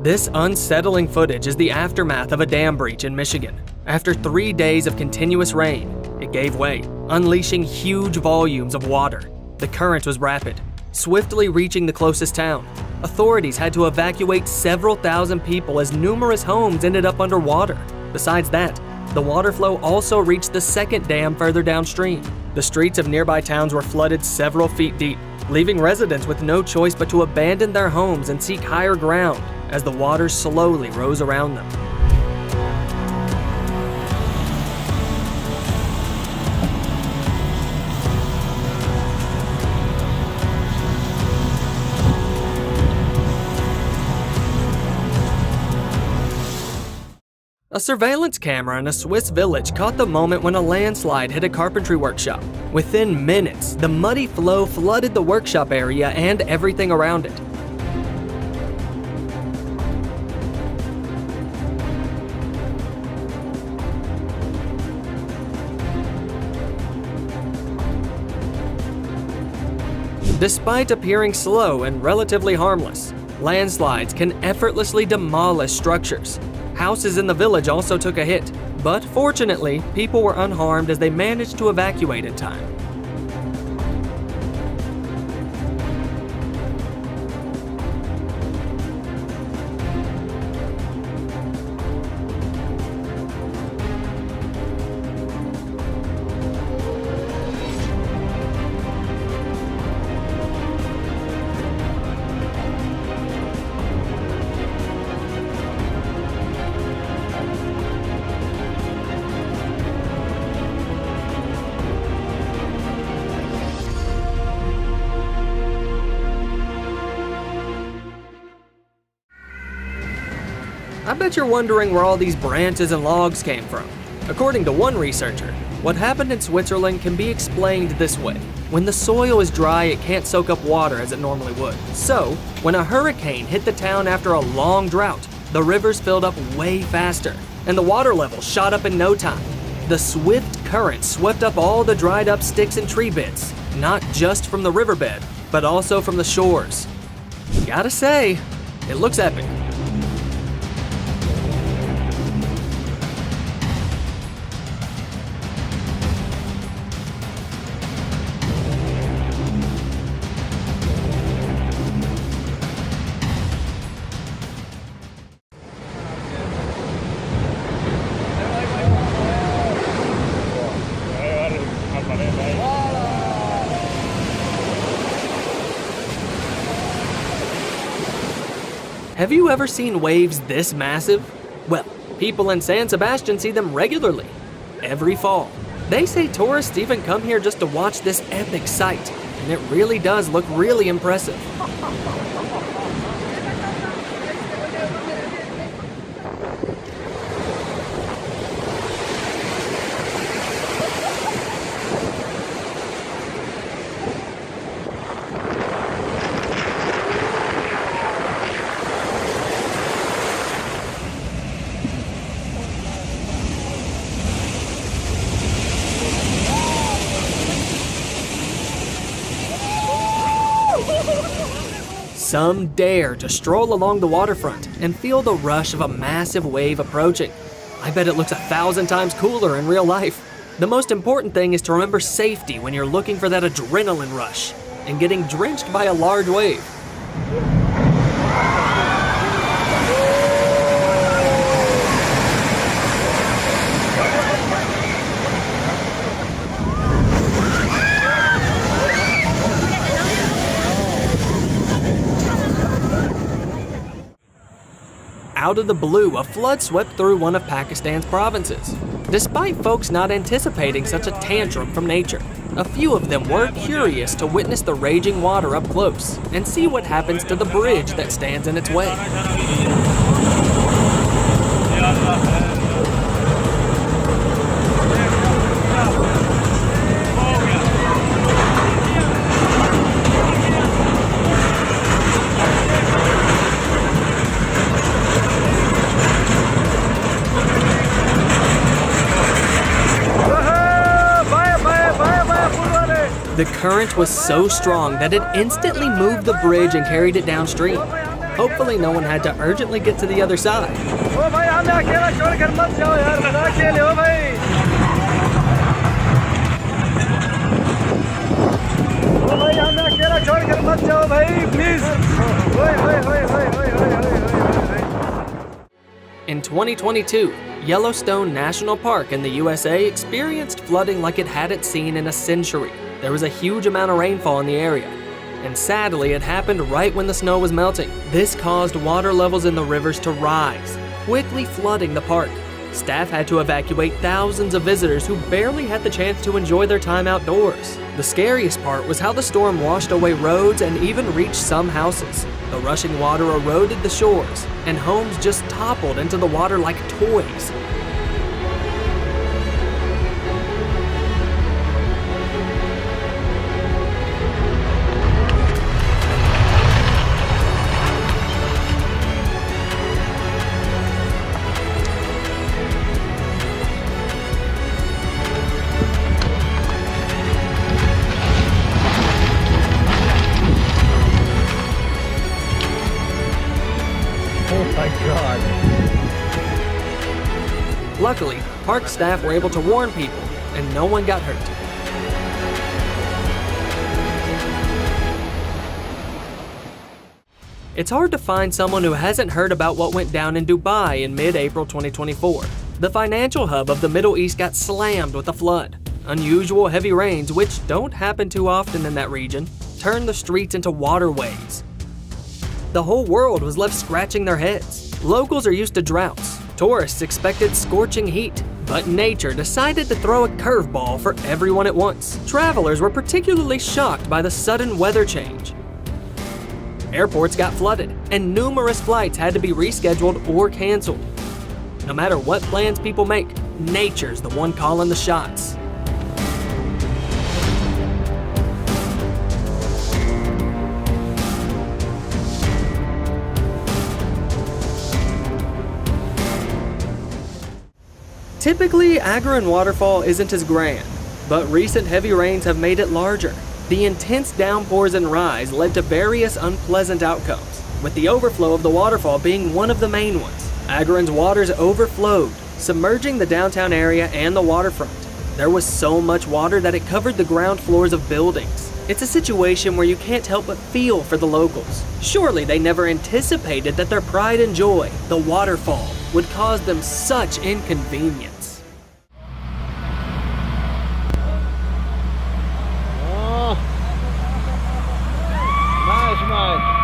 This unsettling footage is the aftermath of a dam breach in Michigan. After 3 days of continuous rain, it gave way, unleashing huge volumes of water. The current was rapid, swiftly reaching the closest town. Authorities had to evacuate several thousand people as numerous homes ended up underwater. Besides that, the water flow also reached the second dam further downstream. The streets of nearby towns were flooded several feet deep, leaving residents with no choice but to abandon their homes and seek higher ground as the water slowly rose around them. A surveillance camera in a Swiss village caught the moment when a landslide hit a carpentry workshop. Within minutes, the muddy flow flooded the workshop area and everything around it. Despite appearing slow and relatively harmless, landslides can effortlessly demolish structures. Houses in the village also took a hit, but fortunately, people were unharmed as they managed to evacuate in time. I bet you're wondering where all these branches and logs came from. According to one researcher, what happened in Switzerland can be explained this way. When the soil is dry, it can't soak up water as it normally would. So, when a hurricane hit the town after a long drought, the rivers filled up way faster, and the water level shot up in no time. The swift current swept up all the dried up sticks and tree bits, not just from the riverbed, but also from the shores. Gotta say, it looks epic. Have you ever seen waves this massive? Well, people in San Sebastian see them regularly, every fall. They say tourists even come here just to watch this epic sight, and it really does look really impressive. Some dare to stroll along the waterfront and feel the rush of a massive wave approaching. I bet it looks 1,000 times cooler in real life. The most important thing is to remember safety when you're looking for that adrenaline rush and getting drenched by a large wave. Out of the blue, a flood swept through one of Pakistan's provinces. Despite folks not anticipating such a tantrum from nature, a few of them were curious to witness the raging water up close and see what happens to the bridge that stands in its way. The current was so strong that it instantly moved the bridge and carried it downstream. Hopefully no one had to urgently get to the other side. In 2022, Yellowstone National Park in the USA experienced flooding like it hadn't seen in a century. There was a huge amount of rainfall in the area, and sadly it happened right when the snow was melting. This caused water levels in the rivers to rise, quickly flooding the park. Staff had to evacuate thousands of visitors who barely had the chance to enjoy their time outdoors. The scariest part was how the storm washed away roads and even reached some houses. The rushing water eroded the shores, and homes just toppled into the water like toys. Luckily, park staff were able to warn people, and no one got hurt. It's hard to find someone who hasn't heard about what went down in Dubai in mid-April 2024. The financial hub of the Middle East got slammed with a flood. Unusual heavy rains, which don't happen too often in that region, turned the streets into waterways. The whole world was left scratching their heads. Locals are used to droughts. Tourists expected scorching heat, but nature decided to throw a curveball for everyone at once. Travelers were particularly shocked by the sudden weather change. Airports got flooded, and numerous flights had to be rescheduled or canceled. No matter what plans people make, nature's the one calling the shots. Typically, Agron Waterfall isn't as grand, but recent heavy rains have made it larger. The intense downpours and rise led to various unpleasant outcomes, with the overflow of the waterfall being one of the main ones. Agron's waters overflowed, submerging the downtown area and the waterfront. There was so much water that it covered the ground floors of buildings. It's a situation where you can't help but feel for the locals. Surely they never anticipated that their pride and joy, the waterfall, would cause them such inconvenience. Oh. Nice.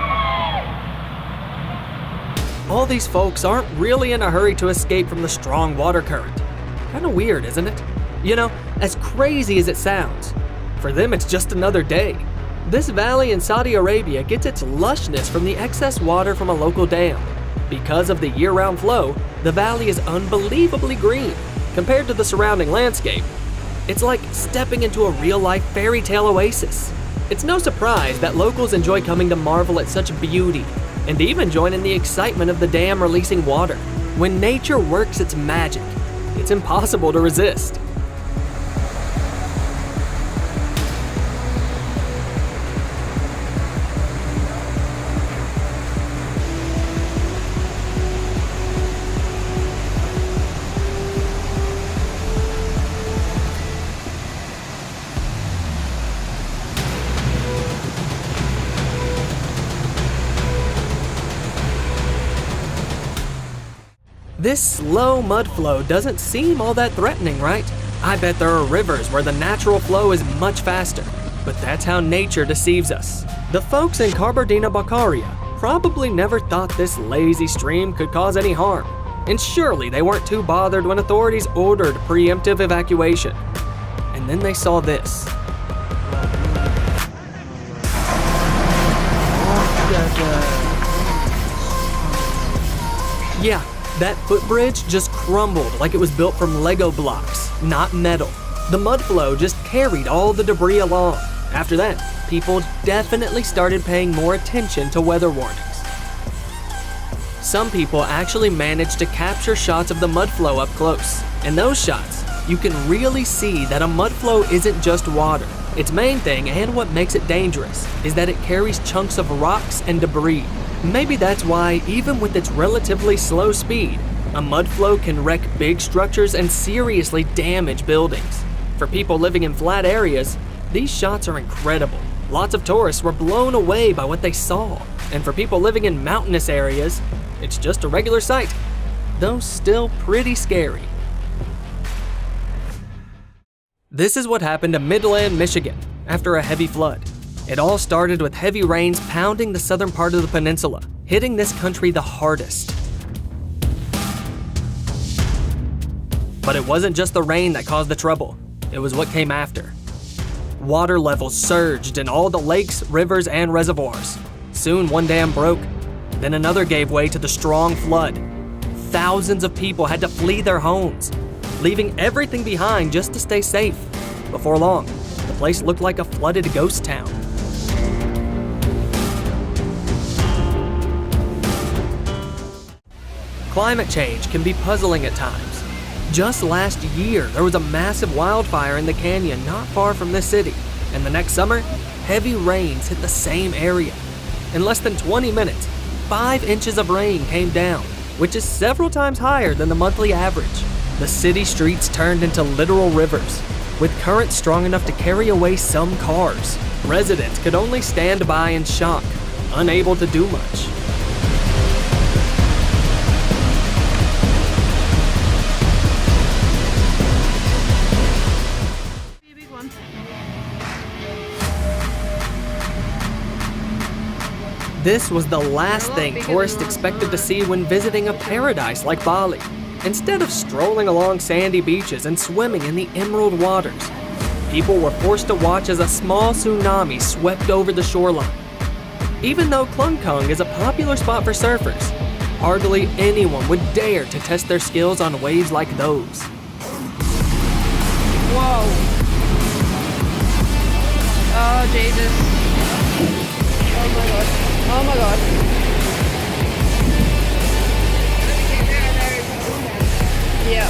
all these folks aren't really in a hurry to escape from the strong water current. Kinda weird, isn't it? You know, as crazy as it sounds, for them it's just another day. This valley in Saudi Arabia gets its lushness from the excess water from a local dam. Because of the year-round flow, the valley is unbelievably green compared to the surrounding landscape. It's like stepping into a real-life fairy tale oasis. It's no surprise that locals enjoy coming to marvel at such beauty and even join in the excitement of the dam releasing water. When nature works its magic, it's impossible to resist. This slow mud flow doesn't seem all that threatening, right? I bet there are rivers where the natural flow is much faster, but that's how nature deceives us. The folks in Kabardina-Balkaria probably never thought this lazy stream could cause any harm, and surely they weren't too bothered when authorities ordered preemptive evacuation. And then they saw this. Yeah, that footbridge just crumbled like it was built from Lego blocks, not metal. The mud flow just carried all the debris along. After that, people definitely started paying more attention to weather warnings. Some people actually managed to capture shots of the mud flow up close. In those shots, you can really see that a mud flow isn't just water. Its main thing, and what makes it dangerous, is that it carries chunks of rocks and debris. Maybe that's why, even with its relatively slow speed, a mud flow can wreck big structures and seriously damage buildings. For people living in flat areas, these shots are incredible. Lots of tourists were blown away by what they saw. And for people living in mountainous areas, it's just a regular sight, though still pretty scary. This is what happened to Midland, Michigan, after a heavy flood. It all started with heavy rains pounding the southern part of the peninsula, hitting this country the hardest. But it wasn't just the rain that caused the trouble, it was what came after. Water levels surged in all the lakes, rivers, and reservoirs. Soon one dam broke, then another gave way to the strong flood. Thousands of people had to flee their homes, leaving everything behind just to stay safe. Before long, the place looked like a flooded ghost town. Climate change can be puzzling at times. Just last year, there was a massive wildfire in the canyon not far from this city, and the next summer, heavy rains hit the same area. In less than 20 minutes, 5 inches of rain came down, which is several times higher than the monthly average. The city streets turned into literal rivers, with currents strong enough to carry away some cars. Residents could only stand by in shock, unable to do much. This was the last thing tourists expected to see when visiting a paradise like Bali. Instead of strolling along sandy beaches and swimming in the emerald waters, people were forced to watch as a small tsunami swept over the shoreline. Even though Klungkung is a popular spot for surfers, hardly anyone would dare to test their skills on waves like those. Whoa. Oh, Jesus. Oh my God. Oh my God. Yeah.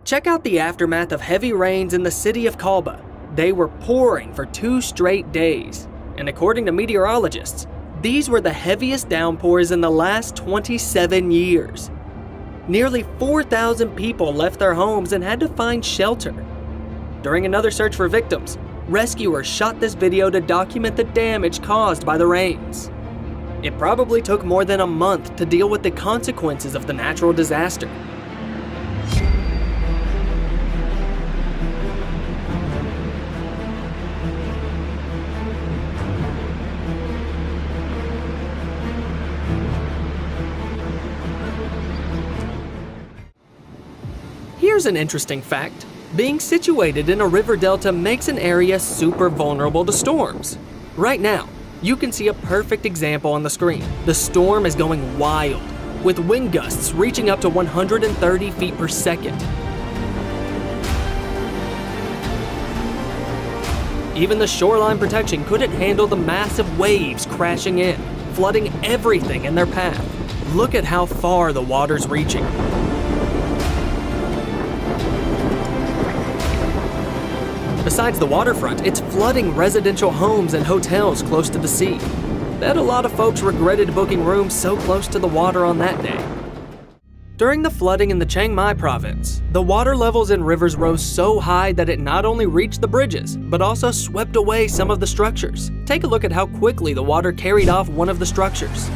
Check out the aftermath of heavy rains in the city of Kalba. They were pouring for 2 straight days. And according to meteorologists, these were the heaviest downpours in the last 27 years. Nearly 4,000 people left their homes and had to find shelter. During another search for victims, rescuers shot this video to document the damage caused by the rains. It probably took more than a month to deal with the consequences of the natural disaster. Here's an interesting fact. Being situated in a river delta makes an area super vulnerable to storms. Right now, you can see a perfect example on the screen. The storm is going wild, with wind gusts reaching up to 130 feet per second. Even the shoreline protection couldn't handle the massive waves crashing in, flooding everything in their path. Look at how far the water's reaching. Besides the waterfront, it's flooding residential homes and hotels close to the sea. Bet a lot of folks regretted booking rooms so close to the water on that day. During the flooding in the Chiang Mai province, the water levels in rivers rose so high that it not only reached the bridges, but also swept away some of the structures. Take a look at how quickly the water carried off one of the structures.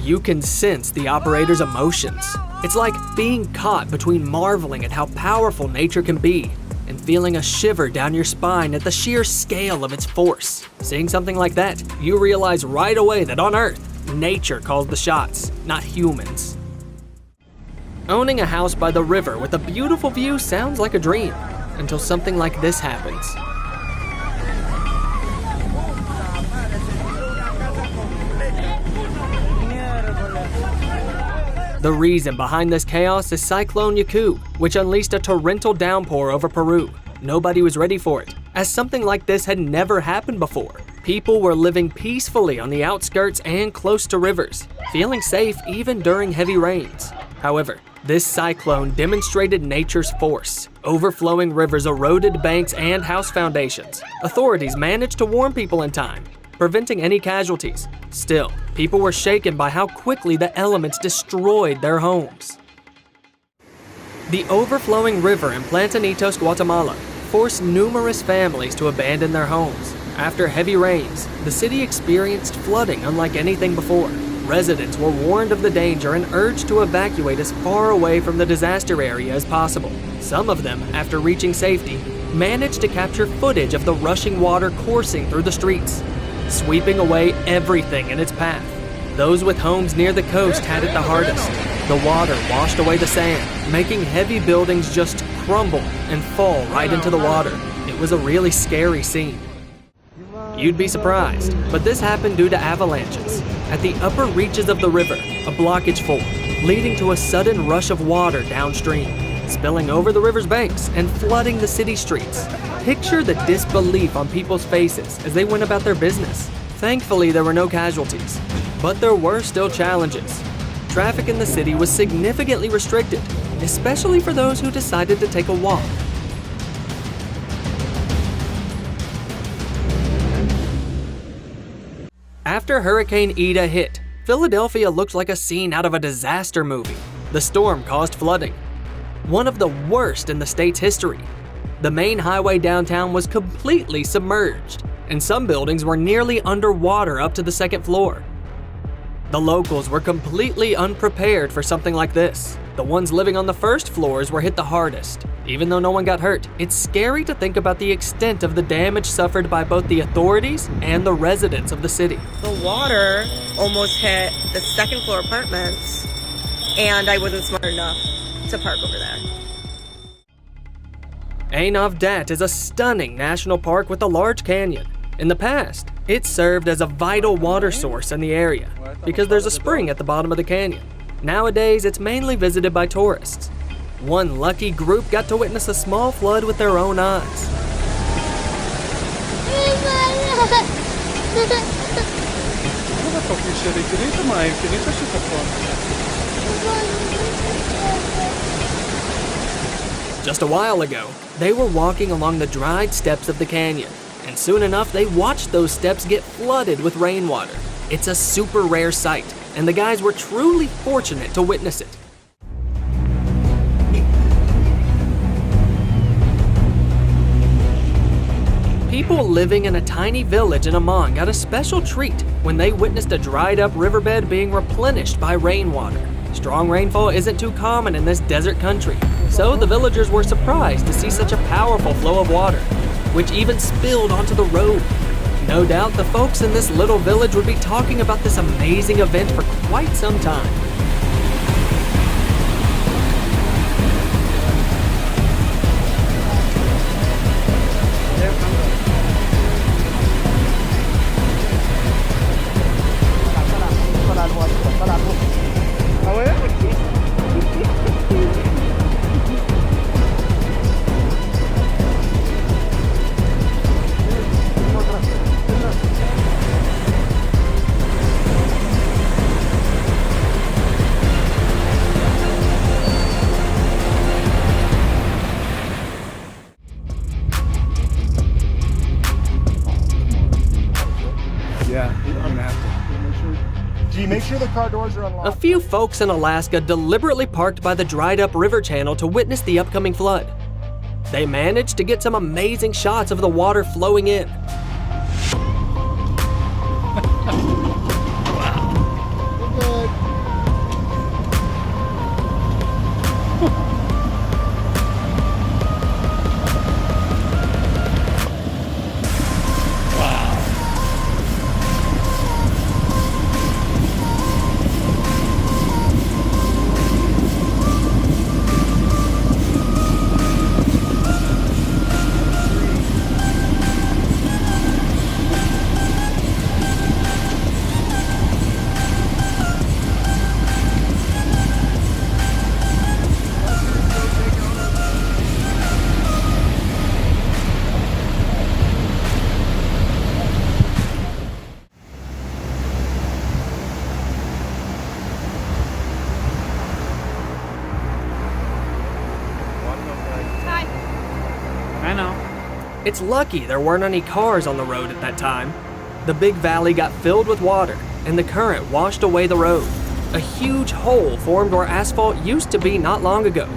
You can sense the operator's emotions. It's like being caught between marveling at how powerful nature can be and feeling a shiver down your spine at the sheer scale of its force. Seeing something like that, you realize right away that on Earth, nature calls the shots, not humans. Owning a house by the river with a beautiful view sounds like a dream, until something like this happens. The reason behind this chaos is Cyclone Yaku, which unleashed a torrential downpour over Peru. Nobody was ready for it, as something like this had never happened before. People were living peacefully on the outskirts and close to rivers, feeling safe even during heavy rains. However, this cyclone demonstrated nature's force. Overflowing rivers eroded banks and house foundations. Authorities managed to warn people in time, preventing any casualties. Still, people were shaken by how quickly the elements destroyed their homes. The overflowing river in Plantanitos, Guatemala, forced numerous families to abandon their homes. After heavy rains, the city experienced flooding unlike anything before. Residents were warned of the danger and urged to evacuate as far away from the disaster area as possible. Some of them, after reaching safety, managed to capture footage of the rushing water coursing through the streets, sweeping away everything in its path. Those with homes near the coast had it the hardest. The water washed away the sand, making heavy buildings just crumble and fall right into the water. It was a really scary scene. You'd be surprised, but this happened due to avalanches. At the upper reaches of the river, a blockage formed, leading to a sudden rush of water downstream, spilling over the river's banks and flooding the city streets. Picture the disbelief on people's faces as they went about their business. Thankfully, there were no casualties, but there were still challenges. Traffic in the city was significantly restricted, especially for those who decided to take a walk. After Hurricane Ida hit, Philadelphia looked like a scene out of a disaster movie. The storm caused flooding, one of the worst in the state's history. The main highway downtown was completely submerged, and some buildings were nearly underwater up to the second floor. The locals were completely unprepared for something like this. The ones living on the first floors were hit the hardest. Even though no one got hurt, it's scary to think about the extent of the damage suffered by both the authorities and the residents of the city. The water almost hit the second floor apartments, and I wasn't smart enough to park over there. Ainov Dat is a stunning national park with a large canyon. In the past, it served as a vital water source in the area because there's a spring at the bottom of the canyon. Nowadays, it's mainly visited by tourists. One lucky group got to witness a small flood with their own eyes. Just a while ago, they were walking along the dried steps of the canyon, and soon enough they watched those steps get flooded with rainwater. It's a super rare sight, and the guys were truly fortunate to witness it. People living in a tiny village in Amman got a special treat when they witnessed a dried-up riverbed being replenished by rainwater. Strong rainfall isn't too common in this desert country, so the villagers were surprised to see such a powerful flow of water, which even spilled onto the road. No doubt the folks in this little village would be talking about this amazing event for quite some time. Make sure the car doors are unlocked. A few folks in Alaska deliberately parked by the dried-up river channel to witness the upcoming flood. They managed to get some amazing shots of the water flowing in. It's lucky there weren't any cars on the road at that time. The big valley got filled with water, and the current washed away the road. A huge hole formed where asphalt used to be not long ago.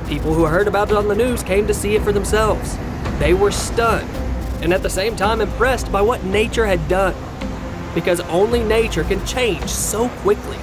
People who heard about it on the news came to see it for themselves. They were stunned, and at the same time impressed by what nature had done. Because only nature can change so quickly.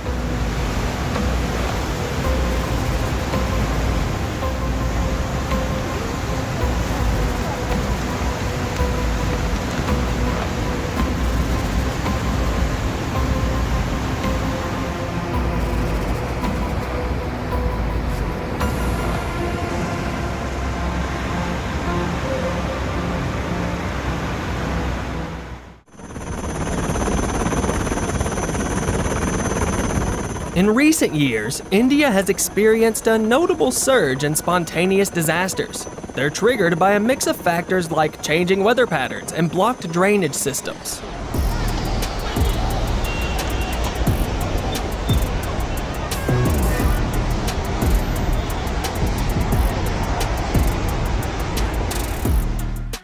In recent years, India has experienced a notable surge in spontaneous disasters. They're triggered by a mix of factors like changing weather patterns and blocked drainage systems.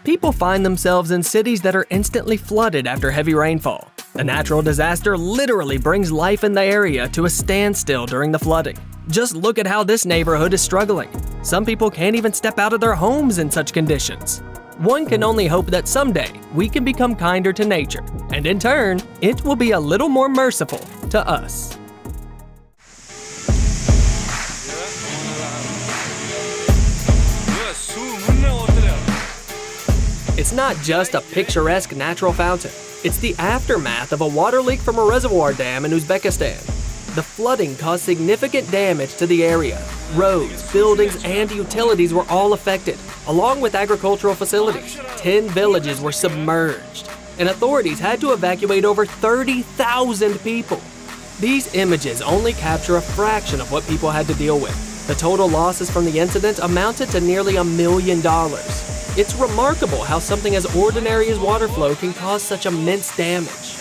People find themselves in cities that are instantly flooded after heavy rainfall. A natural disaster literally brings life in the area to a standstill during the flooding. Just look at how this neighborhood is struggling. Some people can't even step out of their homes in such conditions. One can only hope that someday we can become kinder to nature, and in turn, it will be a little more merciful to us. It's not just a picturesque natural fountain. It's the aftermath of a water leak from a reservoir dam in Uzbekistan. The flooding caused significant damage to the area. Roads, buildings, and utilities were all affected, along with agricultural facilities. 10 villages were submerged, and authorities had to evacuate over 30,000 people. These images only capture a fraction of what people had to deal with. The total losses from the incident amounted to nearly $1 million. It's remarkable how something as ordinary as water flow can cause such immense damage.